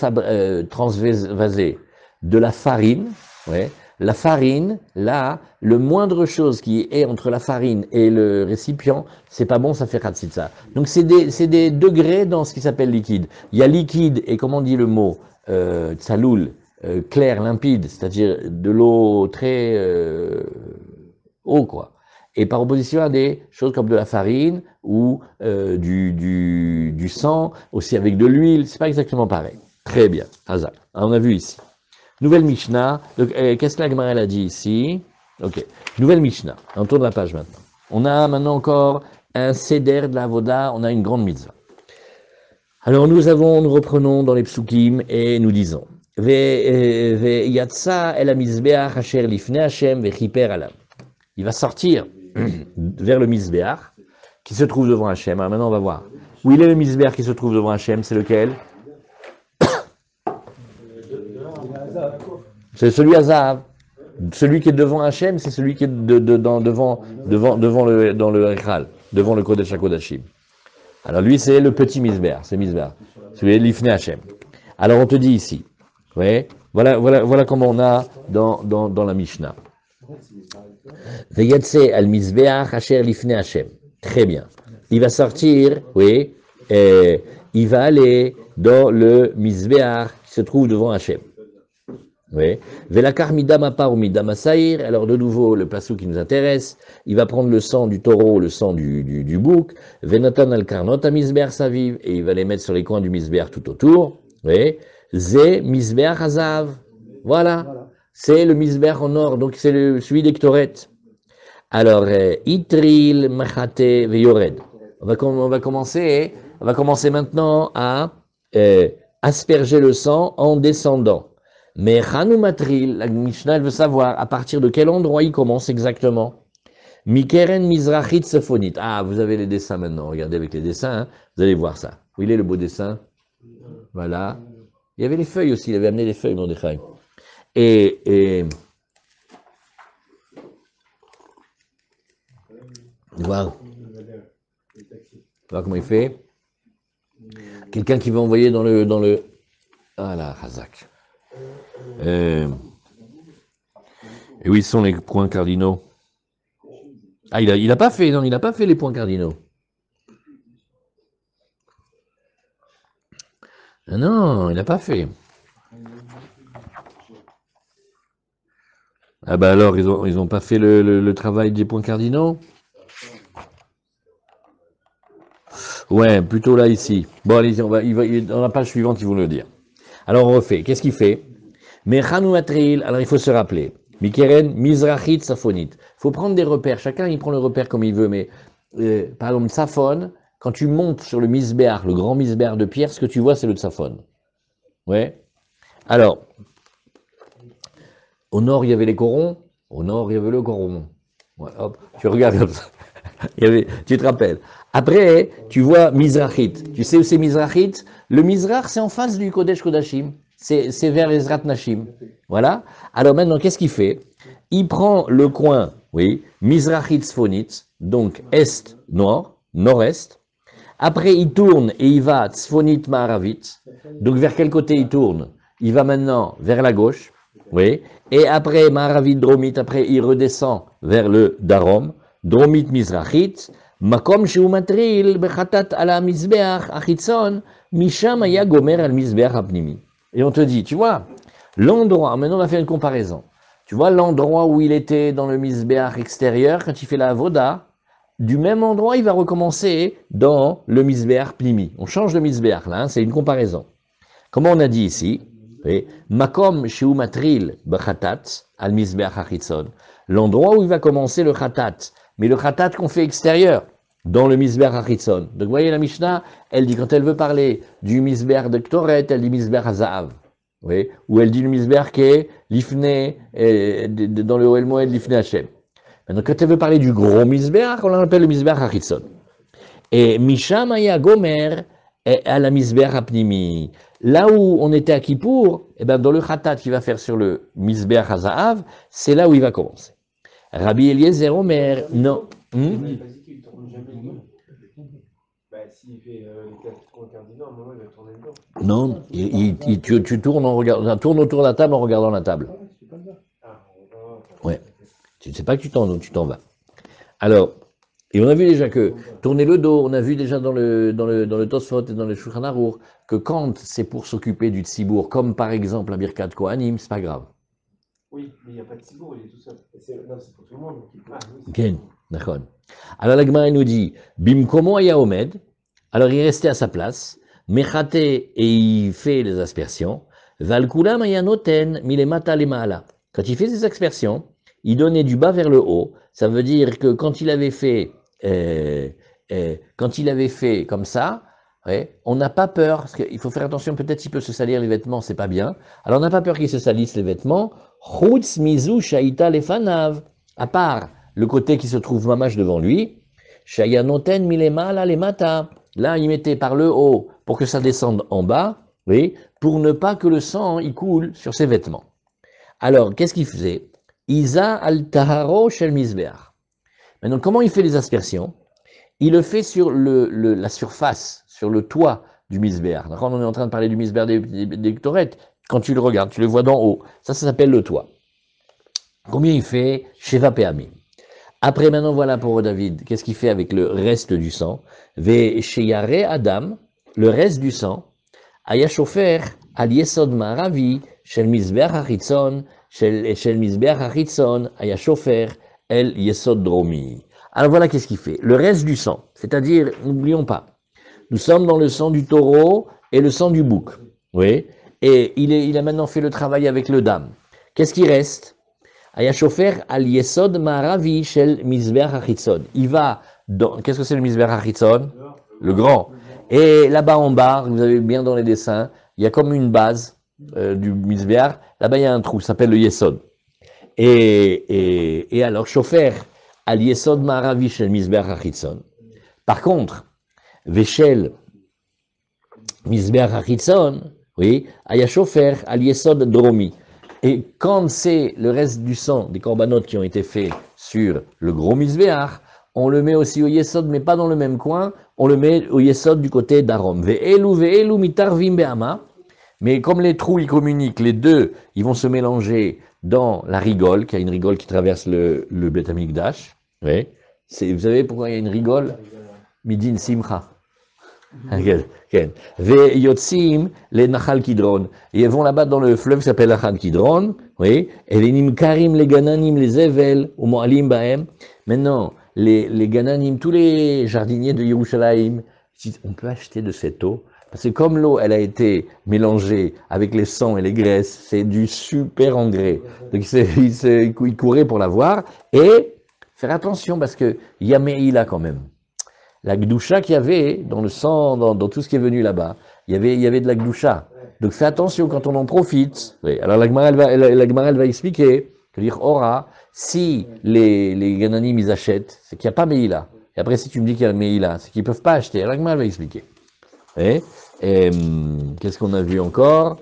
transvaser de la farine, ouais, la farine, là, le moindre chose qui est entre la farine et le récipient, c'est pas bon, ça fait khatsitsa. Donc c'est des degrés dans ce qui s'appelle liquide. Il y a liquide et comment on dit le mot tsaloul, clair, limpide, c'est-à-dire de l'eau très eau, quoi. Et par opposition à des choses comme de la farine ou du sang, aussi avec de l'huile, c'est pas exactement pareil. Très bien, Hazal. On a vu ici. Nouvelle Mishnah. Qu'est-ce que la Gemara a dit ici? Ok. Nouvelle Mishnah. On tourne la page maintenant. On a maintenant encore un seder de la Avoda, on a une grande mitzvah. Alors nous reprenons dans les psukim et nous disons Yatsa el hamizbeach asher lifnei Hashem vechiper alav. Il va sortir vers le Mizbeach qui se trouve devant Hachem. Alors maintenant on va voir. Où il est le Mizbeach qui se trouve devant Hachem? C'est lequel? C'est celui à Zahav. Celui qui est devant Hachem, c'est celui qui est devant le Echal, devant le Kodesh HaKodashim. Alors lui, c'est le petit misber, c'est misber. C'est l'ifne Hachem. Alors on te dit ici, ouais, voilà comment on a dans la Mishnah. Veyatse al misbeach asher l'ifne Hachem. Très bien. Il va sortir, oui, il va aller dans le misbeach qui se trouve devant Hachem. Oui. Velakar midam apar ou midam asaïr. Alors de nouveau, le passou qui nous intéresse, il va prendre le sang du taureau, le sang du bouc. Venatan al karnot à misbeach saviv, et il va les mettre sur les coins du misbeach tout autour. Oui. Ze misbeach hazav. Voilà. C'est le misbeach en or, donc c'est celui d'Ektoret. Alors, itril machate veyored. On va commencer maintenant à asperger le sang en descendant. Mais Hanoumatril, la Mishnah, elle veut savoir à partir de quel endroit il commence exactement. Mikeren Mizrachit Sephonit. Ah, vous avez les dessins maintenant. Regardez avec les dessins, hein. Vous allez voir ça. Où il est le beau dessin? Voilà. Il y avait les feuilles aussi. Il avait amené les feuilles, Mordechai. Et voilà. Voilà comment il fait. Quelqu'un qui va envoyer dans le. Ah là, Hazak. Et où ils sont les points cardinaux? Ah, il a pas fait, non, il n'a pas fait les points cardinaux. Ah non, il n'a pas fait. Ah bah alors, ils ont pas fait le travail des points cardinaux? Ouais, plutôt là, ici. Bon, allez, dans la page suivante, ils vont le dire. Alors, on refait. Qu'est-ce qu'il fait? Mais Hanouatril, alors il faut se rappeler. Mikeren, Mizrachit, Safonit. Il faut prendre des repères. Chacun, il prend le repère comme il veut. Mais, par exemple, Safon, quand tu montes sur le misbéar, le grand misbéar de pierre, ce que tu vois, c'est le Safon. Ouais. Alors, au nord, il y avait les corons. Au nord, il y avait le coron. Ouais, hop, tu regardes comme ça. Tu te rappelles. Après, tu vois Mizrachit. Tu sais où c'est Mizrachit? Le Mizrach, c'est en face du Kodesh Kodashim. C'est vers Ezrat Nashim. Voilà. Alors maintenant, qu'est-ce qu'il fait? Il prend le coin, oui, Mizrachit Tzfonit, donc est, nord, nord-est. Après, il tourne et il va Tzfonit Maharavit. Donc, vers quel côté il tourne? Il va maintenant vers la gauche, oui. Et après, Maharavit Dromit, après, il redescend vers le Darom. Dromit Mizrachit. Makom Sheu Matril Bechatat ala Mizbeach Achitzon Misham Aya Gomer al Mizbeach Apnimi. Et on te dit, tu vois, l'endroit, maintenant on va faire une comparaison. Tu vois l'endroit où il était dans le Mizbeach extérieur, quand il fait la Avoda, du même endroit, il va recommencer dans le Mizbeach Pnimi. On change de Mizbeach là, hein, c'est une comparaison. Comment on a dit ici? Makom Sheu Matril Bechatat al Mizbeach Achitzon. L'endroit où il va commencer le Chatat, mais le Chatat qu'on fait extérieur, dans le Misber Hachitzon. Donc vous voyez, la Mishnah, elle dit, quand elle veut parler du Misber de Ktoret, elle dit Misber Hazav. Oui, ou elle dit le Misber qui est l'Ifne, dans le Oel Moed, l'Ifne Hachem. Maintenant, quand elle veut parler du gros Misber, on l'appelle le Misber Hachitzon. Et Misham Aya Gomer est à la Misber Hapnimi. Là où on était à Kippour, eh ben, dans le Chatat qu'il va faire sur le Misber Hazav, c'est là où il va commencer. Rabbi Eliezer Omer, non. S'il fait les 4 points cardinaux, à un moment, il va tourner le dos. Non, tu tournes, tourne autour de la table en regardant la table. Ouais. Tu ne sais pas que tu t'en vas. Alors, et on a vu déjà que tourner le dos, on a vu déjà dans le Tosfot et dans le Shulchan Aruch que quand c'est pour s'occuper du tzibour, comme par exemple la Birkat Kohanim, c'est pas grave. Oui, mais il n'y a pas de tzibour, il est tout seul. Non, c'est pour tout le monde. Okay. D'accord. Alors la Gemara nous dit, Bimkomo aya omed, alors il est resté à sa place, mechate et il fait les aspersions, valkulam aya noten milemata lemala. Quand il fait ses aspersions, il donnait du bas vers le haut. Ça veut dire que quand il avait fait comme ça, ouais, on n'a pas peur, parce qu'il faut faire attention, peut-être qu'il peut se salir les vêtements, c'est pas bien. Alors on n'a pas peur qu'il se salisse les vêtements. Chutz mizu shaita lefanav, à part le côté qui se trouve mamash devant lui, shayanoten milemala lemata. Là, il mettait par le haut pour que ça descende en bas, oui, pour ne pas que le sang il coule sur ses vêtements. Alors, qu'est-ce qu'il faisait? Isa al taharo shel misbeach. Maintenant, comment il fait les aspersions? il le fait sur la surface, sur le toit du misbéar. D'accord, on est en train de parler du misbéar des Ktoret. Quand tu le regardes, tu le vois d'en haut. Ça s'appelle le toit. Combien il fait? Sheva Pe'amim. Après, maintenant, voilà pour David, qu'est-ce qu'il fait avec le reste du sang? Ve Sheyare Adam, le reste du sang, Aya Shofer, Al Yesod Maravi, Shel Mizbeach HaChitzon, Shel Mizbeach HaChitzon, Aya Shofer, El Yesod Dromi. Alors voilà qu'est-ce qu'il fait. Le reste du sang, c'est-à-dire, n'oublions pas, nous sommes dans le sang du taureau et le sang du bouc. Oui. Et il a maintenant fait le travail avec le dam. Qu'est-ce qui reste? Aya Shofer al Yesod Maravi Shel Mizbeach HaChitzon. Il va dans, qu'est-ce que c'est le Mizbeach HaChitzon? Le grand. Et là-bas en bas, vous avez bien dans les dessins, il y a comme une base du Mizbeach. Là-bas, il y a un trou, ça s'appelle le Yesod. Et alors, Shofer al Yesod Maravi Shel Mizbeach HaChitzon. Par contre, Veshel Mizbeach HaChitzon, oui, Aya Shofer al Yesod Dromi. Et quand c'est le reste du sang des corbanotes qui ont été faits sur le gros misbéach, on le met aussi au yesod, mais pas dans le même coin, on le met au yesod du côté d'Arom. Ve'elu mitarvim be'ama. Mais comme les trous ils communiquent, les deux, ils vont se mélanger dans la rigole, qui a une rigole qui traverse le Beth Amikdash. Oui. Vous savez pourquoi il y a une rigole? Midin Simcha. Ve yotzim les Nachal Kidron. Et ils vont là-bas dans le fleuve qui s'appelle Nachal Kidron, oui. Et les Nimkarim, les Gananim, les Evel, ou Moalim Baem. Maintenant, les Gananim, tous les jardiniers de Yerushalayim, on peut acheter de cette eau. Parce que comme l'eau, elle a été mélangée avec les sangs et les graisses, c'est du super engrais. Donc ils couraient pour l'avoir. Et faire attention parce que il y a Meïla quand même. La gdoucha qu'il y avait dans le sang, dans tout ce qui est venu là-bas, il y avait de la gdoucha. Donc fais attention quand on en profite. Oui. Alors la Gemara elle va expliquer que dire Ora, si les Gananim ils achètent, c'est qu'il n'y a pas Meïla. Et après si tu me dis qu'il y a Meïla, c'est qu'ils ne peuvent pas acheter. Alors la Gemara elle va expliquer. Et qu'est-ce qu'on a vu encore?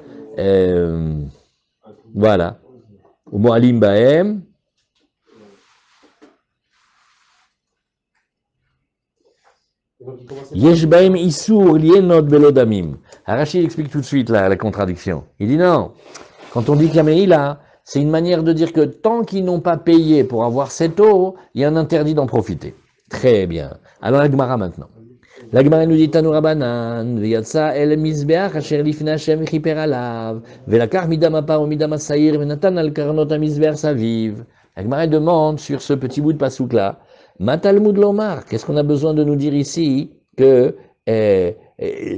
Voilà. Au Moalim Baem. Yeshbaim Issour lienot belodamim. Rachid explique tout de suite la contradiction. Il dit non, quand on dit Kameïla, c'est une manière de dire que tant qu'ils n'ont pas payé pour avoir cette eau, il y a un interdit d'en profiter. Très bien. Alors la Gemara maintenant. La Gemara nous dit Tanu Rabanan, Veyatsa el Mizbeach asher lifnei Hashem chiper alav, velakach midam apar ou midam asayir, venatan al karnot amizbeach saviv. La Gemara demande sur ce petit bout de pasouk là. Matalmud Lomar, qu'est-ce qu'on a besoin de nous dire ici que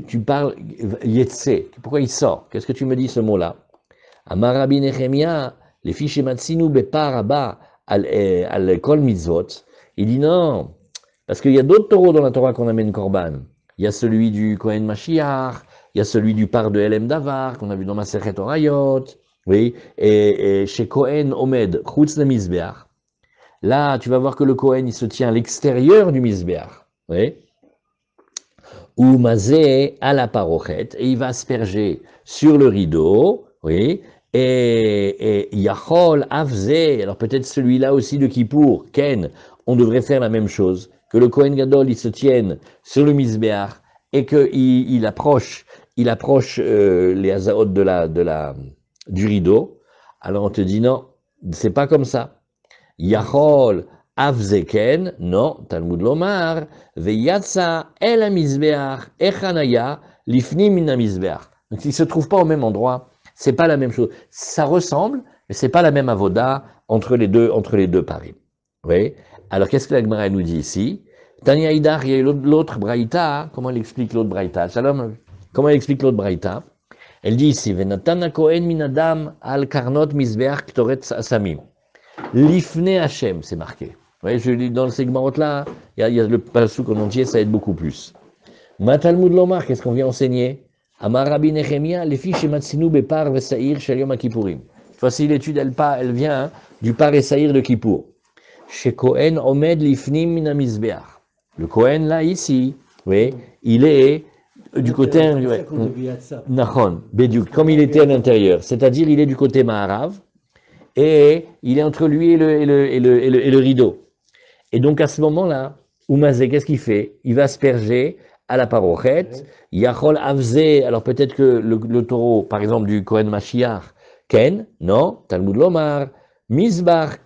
tu parles Yetse, pourquoi il sort? Qu'est-ce que tu me dis ce mot-là? Amar Rabbi Nehemia, les fiches Matsinu Bepar Abba al Kol Mitzvot. Il dit non, parce qu'il y a d'autres taureaux dans la Torah qu'on amène Korban. Il y a celui du Kohen Mashiach, il y a celui du par de Elem Davar qu'on a vu dans Masechet Orayot, oui, et chez Kohen Omed Chutz le Mizbeach. Là, tu vas voir que le Kohen, il se tient à l'extérieur du Mizbeach. Oui. Ou mazé à la parochet, et il va asperger sur le rideau, oui, et Yachol Avzé, alors peut-être celui-là aussi de Kippour, Ken, on devrait faire la même chose, que le Kohen Gadol, il se tienne sur le Mizbeach, et qu'il approche les Hazaot du rideau. Alors on te dit non, c'est pas comme ça. Yachol Avzeken, non, Talmud Lomar, Veyatsa el amizbeach, echanaya, lifni min amizbeach. Donc ils ne se trouvent pas au même endroit, c'est pas la même chose. Ça ressemble, mais c'est pas la même avoda entre les deux paris. Oui. Alors qu'est-ce que la Gemara nous dit ici? Tanya Idar, il y a l'autre braïta, comment elle explique l'autre braïta? Shalom, comment elle explique l'autre braïta? Elle dit ici, Venatana Kohen min adam al karnot mizbeach ktoret asamim. L'ifne Hashem, c'est marqué. Vous voyez, je lis dans le segment là, il y a le passouk en entier, ça aide beaucoup plus. Matalmud Lomar, qu'est-ce qu'on vient enseigner? Amar Rabbi Nehemia, les fiches Matsinu Bepar Vesaïr Shel Yom Kippourim. Cette fois-ci, l'étude, elle vient du Par et Saïr de Kippour. Chez Kohen Omed Lifnim Min Mizbeach. Le Kohen, là, ici, oui, il est du côté. Nachon, Bédiouk, comme il était à l'intérieur. C'est-à-dire, il est du côté Maharav. Et il est entre lui et le rideau. Et donc à ce moment-là, Oumazé, qu'est-ce qu'il fait? Il va asperger à la parochet. Yachol Avze, alors peut-être que le taureau, par exemple, du Kohen Mashiach, Ken, non, Talmud Lomar, Mizbar,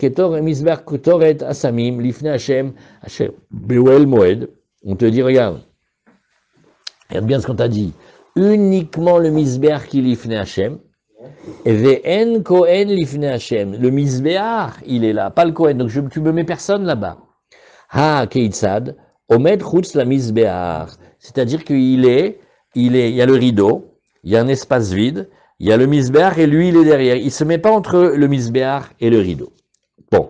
Mizbar Ketoret Asamim, Lifne Hashem, Hashem, Beuel Moed. On te dit, regarde bien ce qu'on t'a dit. Uniquement le Mizbar qui Lifne Hashem, et Ve'en Kohen Lifne Hashem. Le Mizbeach, il est là, pas le Kohen, donc tu me mets personne là-bas. Ha Keitzad, Omed Chutz la Mizbeach. C'est-à-dire qu'il il y a le rideau, il y a un espace vide, il y a le Mizbeach et lui il est derrière. Il se met pas entre le Mizbeach et le rideau. Bon.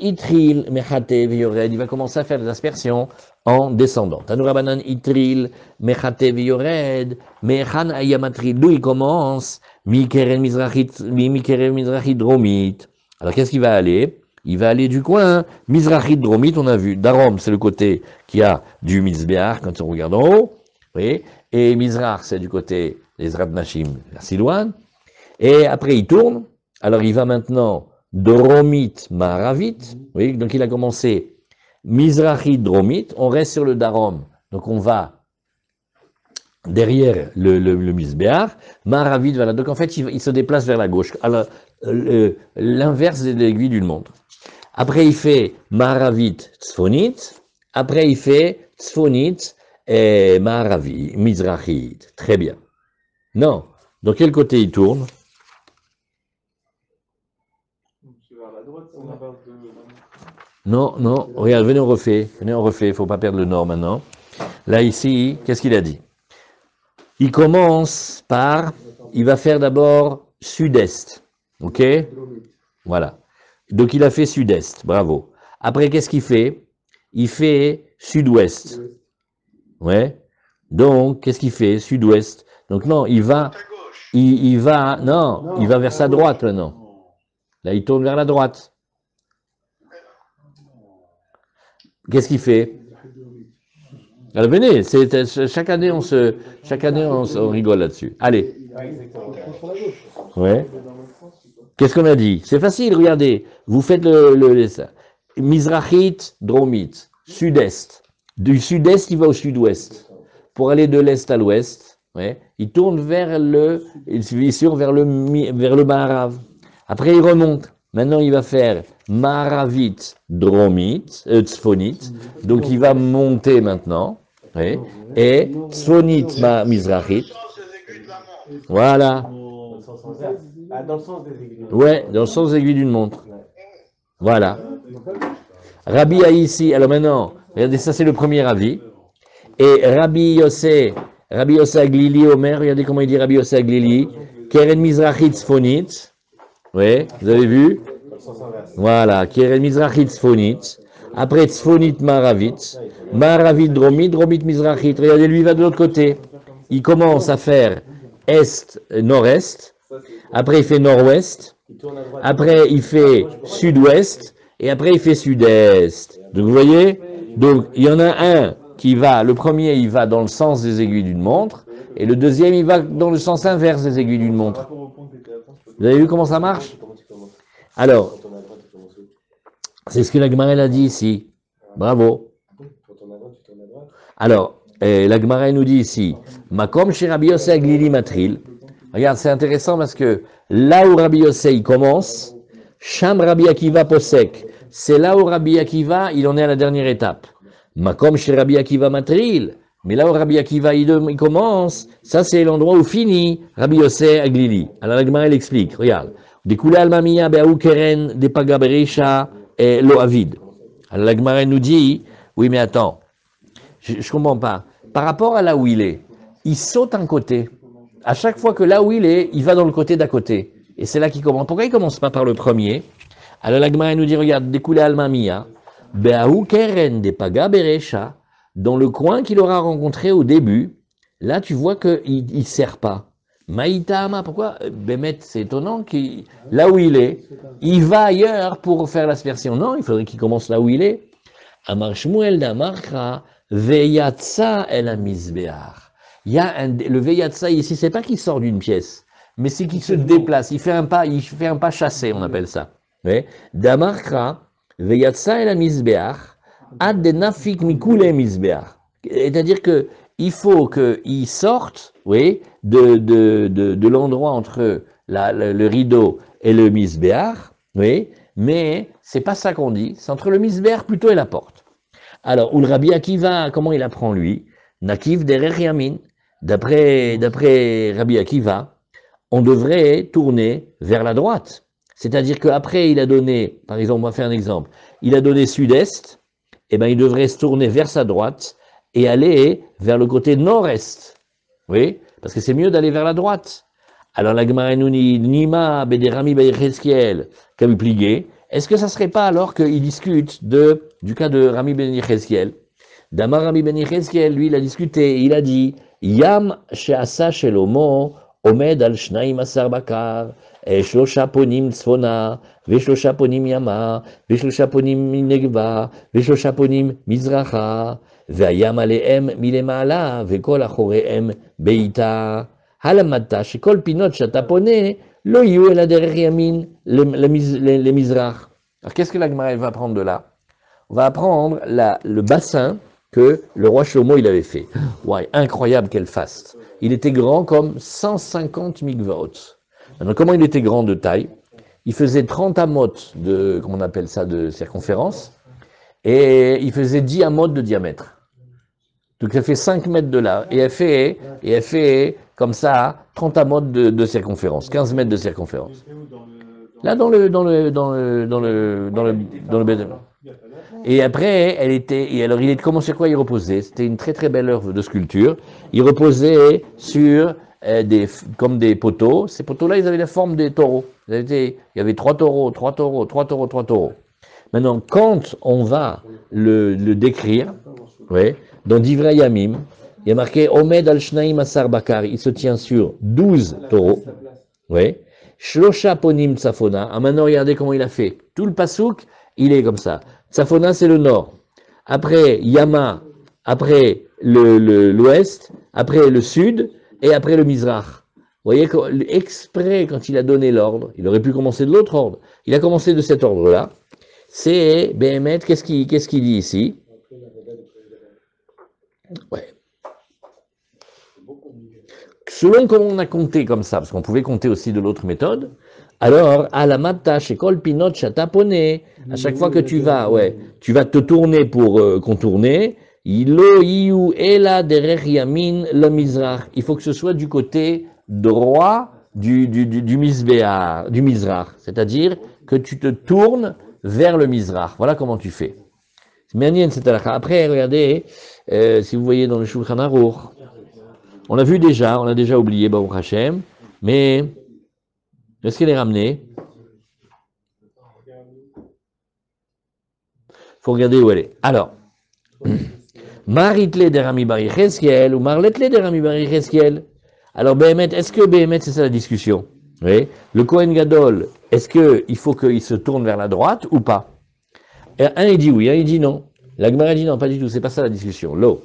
Itril, Mechatev, Yored, il va commencer à faire des aspersions en descendant. Tanurabanan Itril, Mechatev, Yored, Mechan Ayamatril, d'où il commence, Mikeren Mizrachit Dromit. Alors qu'est-ce qu'il va aller? Il va aller du coin, Mizrachit Dromit, on a vu, Darom, c'est le côté qui a du Mizbeach, quand on regarde en haut, oui, et Mizrach, c'est du côté des Zrat Nashim, vers Silouane, et après il tourne, alors il va maintenant Dromit Maravit, oui, donc il a commencé Mizrachit Dromit, on reste sur le Darom, donc on va derrière le Mizbeach, Maravit, voilà, donc en fait il se déplace vers la gauche, alors l'inverse de l'aiguille d'une montre. Après, il fait Maravit Tzfonit. Après, il fait Tzfonit et Maravit, Mizrachit. Très bien. Non. Dans quel côté il tourne? C'est vers la droite, on a pas Non, non. Regarde, venez, on refait. Venez, on refait. Il ne faut pas perdre le nord maintenant. Là, ici, qu'est-ce qu'il a dit? Il commence par... Il va faire d'abord sud-est. OK? Voilà. Donc, il a fait sud-est, bravo. Après, qu'est-ce qu'il fait? Il fait sud-ouest. Ouais. Donc, qu'est-ce qu'il fait? Sud-ouest. Donc, non, il va vers sa droite, maintenant. Là, il tourne vers la droite. Qu'est-ce qu'il fait? Alors, venez, chaque année, on rigole là-dessus. Allez. Ouais. Qu'est-ce qu'on a dit? C'est facile, regardez. Vous faites ça. Mizrachit, Dromit, sud-est. Du sud-est, il va au sud-ouest. Pour aller de l'est à l'ouest, ouais, il tourne vers le Maharav. Après, il remonte. Maintenant, il va faire Maharavit, Dromit, Tzfonit. Donc, il va monter maintenant. Ouais, et Tzfonit, Mizrachit. Voilà. Dans le sens des aiguilles. Ouais, dans le sens des aiguilles d'une montre. Voilà. Rabbi a ici, alors maintenant, regardez, ça c'est le premier avis. Et Rabbi Yossé Aglili Omer, regardez comment il dit Rabbi Yossé Aglili. Keren Mizrachit Tzfonit. Oui, vous avez vu? Voilà, Keren Mizrachit Tzfonit. Après Tzfonit Maravit. Maravit Dromit, Dromit Mizrachit. Regardez, lui il va de l'autre côté. Il commence à faire est, nord-est. Après il fait nord-ouest. Après il fait sud-ouest. Et après il fait sud-est. Donc vous voyez? Donc il y en a un qui va, le premier il va dans le sens des aiguilles d'une montre. Et le deuxième il va dans le sens inverse des aiguilles d'une montre. Vous avez vu comment ça marche? Alors, c'est ce que la Gemara a dit ici. Bravo. Alors, la Gemara nous dit ici, Makom chez Rabbi Yossé Aglili Matril. Regarde, c'est intéressant parce que là où Rabbi Yossé il commence, Sham Rabbi Akiva Posek, c'est là où Rabbi Akiva il en est à la dernière étape. Makom chez Rabbi Akiva Matril, mais là où Rabbi Akiva il commence, ça c'est l'endroit où finit Rabbi Yossé Aglili. Alors la Gemara elle explique, regarde. Découlé Almamia Be'aou Keren Depaga Bereisha et Lo Avid. Alors la Gemara nous dit, oui mais attends, je comprends pas. Par rapport à là où il saute un côté. À chaque fois que là où il va dans le côté d'à côté. Et c'est là qu'il commence. Pourquoi il commence pas par le premier? Alors la Gemara nous dit, regarde, découlé Almamia Be'aou Keren Depaga Bereisha, dans le coin qu'il aura rencontré au début, là tu vois qu'il ne sert pas. Maïtama, pourquoi? Bémet, c'est étonnant qu'il, là où il va ailleurs pour faire l'aspersion. Non, il faudrait qu'il commence là où il est. Amar Shmuel d'Amarcha, Veyatsa el Amizbeach. Il y a le Veyatsa ici, c'est pas qu'il sort d'une pièce, mais c'est qu'il se déplace. Il fait un pas chassé, on appelle ça. D'Amarcha, Veyatsa el Amizbeach, ad de nafik mikule misbeach. C'est-à-dire que il faut qu'il sorte, oui, de l'endroit entre le rideau et le misbeach, oui, mais c'est pas ça qu'on dit, c'est entre le misbeach plutôt et la porte. Alors, ou le Rabbi Akiva, comment il apprend lui? Nakiv derer yamin. D'après Rabbi Akiva, on devrait tourner vers la droite. C'est-à-dire qu'après, il a donné, par exemple, on va faire un exemple, il a donné sud-est, et ben il devrait se tourner vers sa droite et aller vers le côté nord-est. Oui, parce que c'est mieux d'aller vers la droite. Alors la Gemara nous dit, Nima bederami b'Yechezkiel, comme plié. Est-ce que ça serait pas alors qu'il discute du cas de Rami ben Yechezkiel? Damar Rami ben Yechezkiel, lui, il a discuté, il a dit, Yam she'asa shelomo omed al shnaim asar bakar, shlosha ponim tzfona, veshlosha ponim yama, veshlosha ponim negva, veshlosha ponim mizracha, ve'ayam alehem milemala, ve'kol achorehem beita. Halamata, shekol pinot shata pone, lo yu el aderer yamin, le mizrach. Alors qu'est-ce que la Gemara va apprendre de là? On va apprendre le bassin que le roi Shlomo il avait fait. Ouais, incroyable quel faste. Il était grand comme 150 mikvaot. Maintenant, comment il était grand de taille? Il faisait 30 amot de, comment on appelle ça, de circonférence, et il faisait 10 amot de diamètre. Donc ça fait 5 mètres de là, et elle fait comme ça 30 amot de circonférence, 15 mètres de circonférence. Là dans le Et après, alors comment sur quoi il reposait? C'était une très très belle œuvre de sculpture. Il reposait sur comme des poteaux. Ces poteaux-là, ils avaient la forme des taureaux. Il y avait 3 taureaux, 3 taureaux, 3 taureaux, 3 taureaux. Maintenant, quand on va le décrire, ouais, dans Divrei Yamim, il y a marqué Omed al Shnaim Asar Bakar, il se tient sur 12 taureaux. Ouais. Shlosha Ponim Tsafona. Ah, maintenant, regardez comment il a fait. Tout le pasouk, il est comme ça. Tsafona, c'est le nord. Après, Yama, après l'ouest, après le sud, et après le Mizrach. Vous voyez, exprès, quand il a donné l'ordre, il aurait pu commencer de l'autre ordre. Il a commencé de cet ordre-là. C'est, Béhémet, qu'est-ce qu'il dit ici? Ouais. Selon comment on a compté comme ça, parce qu'on pouvait compter aussi de l'autre méthode, alors, à la mata, chez Kol Pinot, Chatapone, à chaque fois que tu vas te tourner pour contourner, il faut que ce soit du côté droit du Mizrach, c'est-à-dire que tu te tournes vers le Mizrach. Voilà comment tu fais. C'est bien cette halakha. Après, regardez, si vous voyez dans le Shulchan Aruch, on a déjà oublié, Baruch Hashem, mais est-ce qu'elle est ramenée? Il faut regarder où elle est. Alors, Maritle de Rami Bar Yechezkiel ou Marletle de Rami Bar Yechezkiel. Alors, Béhémet, est-ce que Béhémet, c'est ça la discussion? Oui. Le Kohen Gadol, est-ce qu'il faut qu'il se tourne vers la droite ou pas? Et un, il dit oui, un, il dit non. La Gemara dit non, pas du tout, c'est pas ça la discussion. Lo.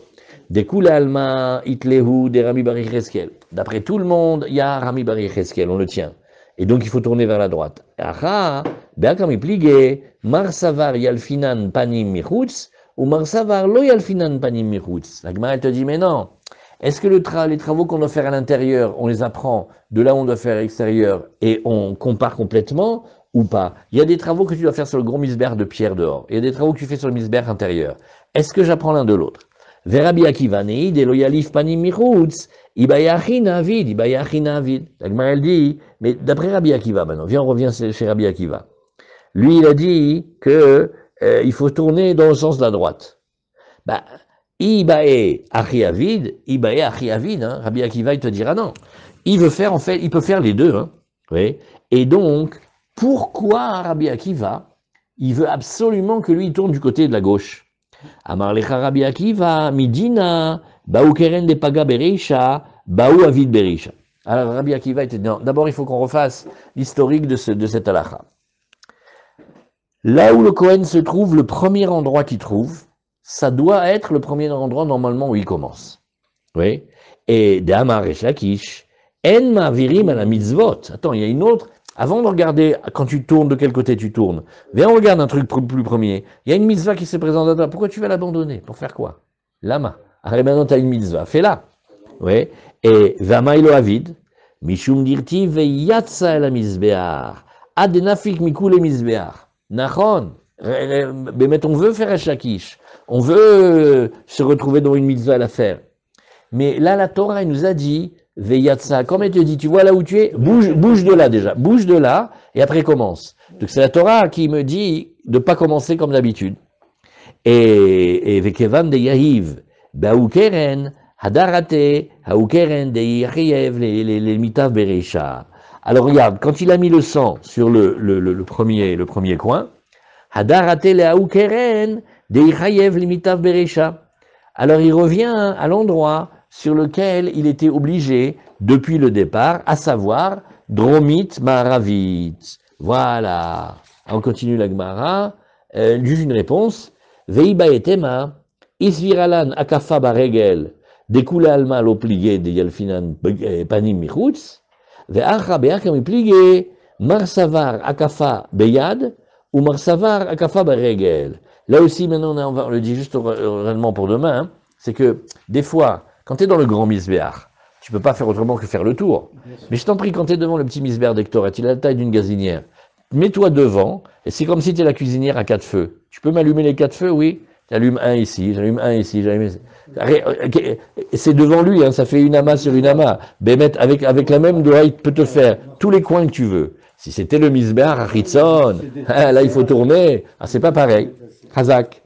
Dekule alma itlehu de Rami Bar Yechezkiel. D'après tout le monde, il y a Rami Bar Yechezkiel, on le tient. Et donc, il faut tourner vers la droite. Aha, be'akam iplige, marsavar yalfinan panim michutz, ou marsavar lo yalfinan panim michutz. La Gemara, elle te dit, mais non. Est-ce que les travaux qu'on doit faire à l'intérieur, on les apprend de là où on doit faire à l'extérieur et on compare complètement ou pas? Il y a des travaux que tu dois faire sur le gros misber de pierre dehors. Il y a des travaux que tu fais sur le misber intérieur. Est-ce que j'apprends l'un de l'autre? Verabi Akiva neid elo yalif panim michutz, ibayachi navid. La Gemara, elle dit, mais d'après Rabbi Akiva maintenant, viens, on revient chez Rabbi Akiva. Lui, il a dit que il faut tourner dans le sens de la droite. Bah, Ibae achi avid, hein. Rabbi Akiva, il te dira non. Il veut faire, en fait, il peut faire les deux, hein. Oui. Et donc, pourquoi Rabbi Akiva, il veut absolument que lui, il tourne du côté de la gauche? Amar lecha Rabbi Akiva, midina, baou keren de paga bereisha, baou avid bereisha. Alors Rabbi Akiva était non. D'abord, il faut qu'on refasse l'historique de cette halakha. Là où le Kohen se trouve, le premier endroit qu'il trouve, ça doit être le premier endroit normalement où il commence. Oui. Et d'Amar et Lakish, en mavirim à la mitzvot. Attends, il y a une autre. Avant de regarder quand tu tournes, de quel côté tu tournes, viens, on regarde un truc plus premier. Il y a une mitzvah qui se présente à toi. Pourquoi tu vas l'abandonner? Pour faire quoi? Lama. Allez, maintenant tu as une mitzvah. Fais-la. Oui. Et Vamailo Avid, Mishum Dirti Veyatsa el Mizbear. Adenafik Mikule Mizbear. Nachon. Mais on veut faire un shakish. On veut se retrouver dans une mitzvah à la faire. Mais là, la Torah, elle nous a dit, Veyatsa, comme elle te dit, tu vois là où tu es, bouge de là déjà, bouge de là, et après commence. Donc c'est la Torah qui me dit de ne pas commencer comme d'habitude. Et Vekevan de Yahiv, Baoukeren, Hadarate, Haoukeren de Yahiv, les mitav Bereisha. Alors regarde, quand il a mis le sang sur le premier coin, Hadarate le Haoukeren de Yahiv, les mitav Bereisha. Alors il revient à l'endroit sur lequel il était obligé depuis le départ, à savoir Dromit Maravit. Voilà. On continue la Gemara. Juste une réponse. Veiba etema, isviralan akafa baregel, dekule alma lo pligé de yalfinan panim michutz, ve'acha be'akam pligé, marsavar akafa beyad, ou marsavar akafa baregel. Là aussi, maintenant, on le dit juste réellement pour demain, hein, c'est que des fois, quand tu es dans le grand misbéar, tu peux pas faire autrement que faire le tour. Mais je t'en prie, quand tu es devant le petit misbéar d'Hector, il a la taille d'une gazinière, mets-toi devant, et c'est comme si tu es la cuisinière à 4 feux. Tu peux m'allumer les 4 feux, oui. J'allume un ici, j'allume un ici, j'allume ici. C'est devant lui, hein, ça fait une amas sur une amas. Bémet, avec la même doigt, il peut te faire tous les coins que tu veux. Si c'était le misbéar à Ritson, là il faut tourner. Ah, c'est pas pareil. Hazak.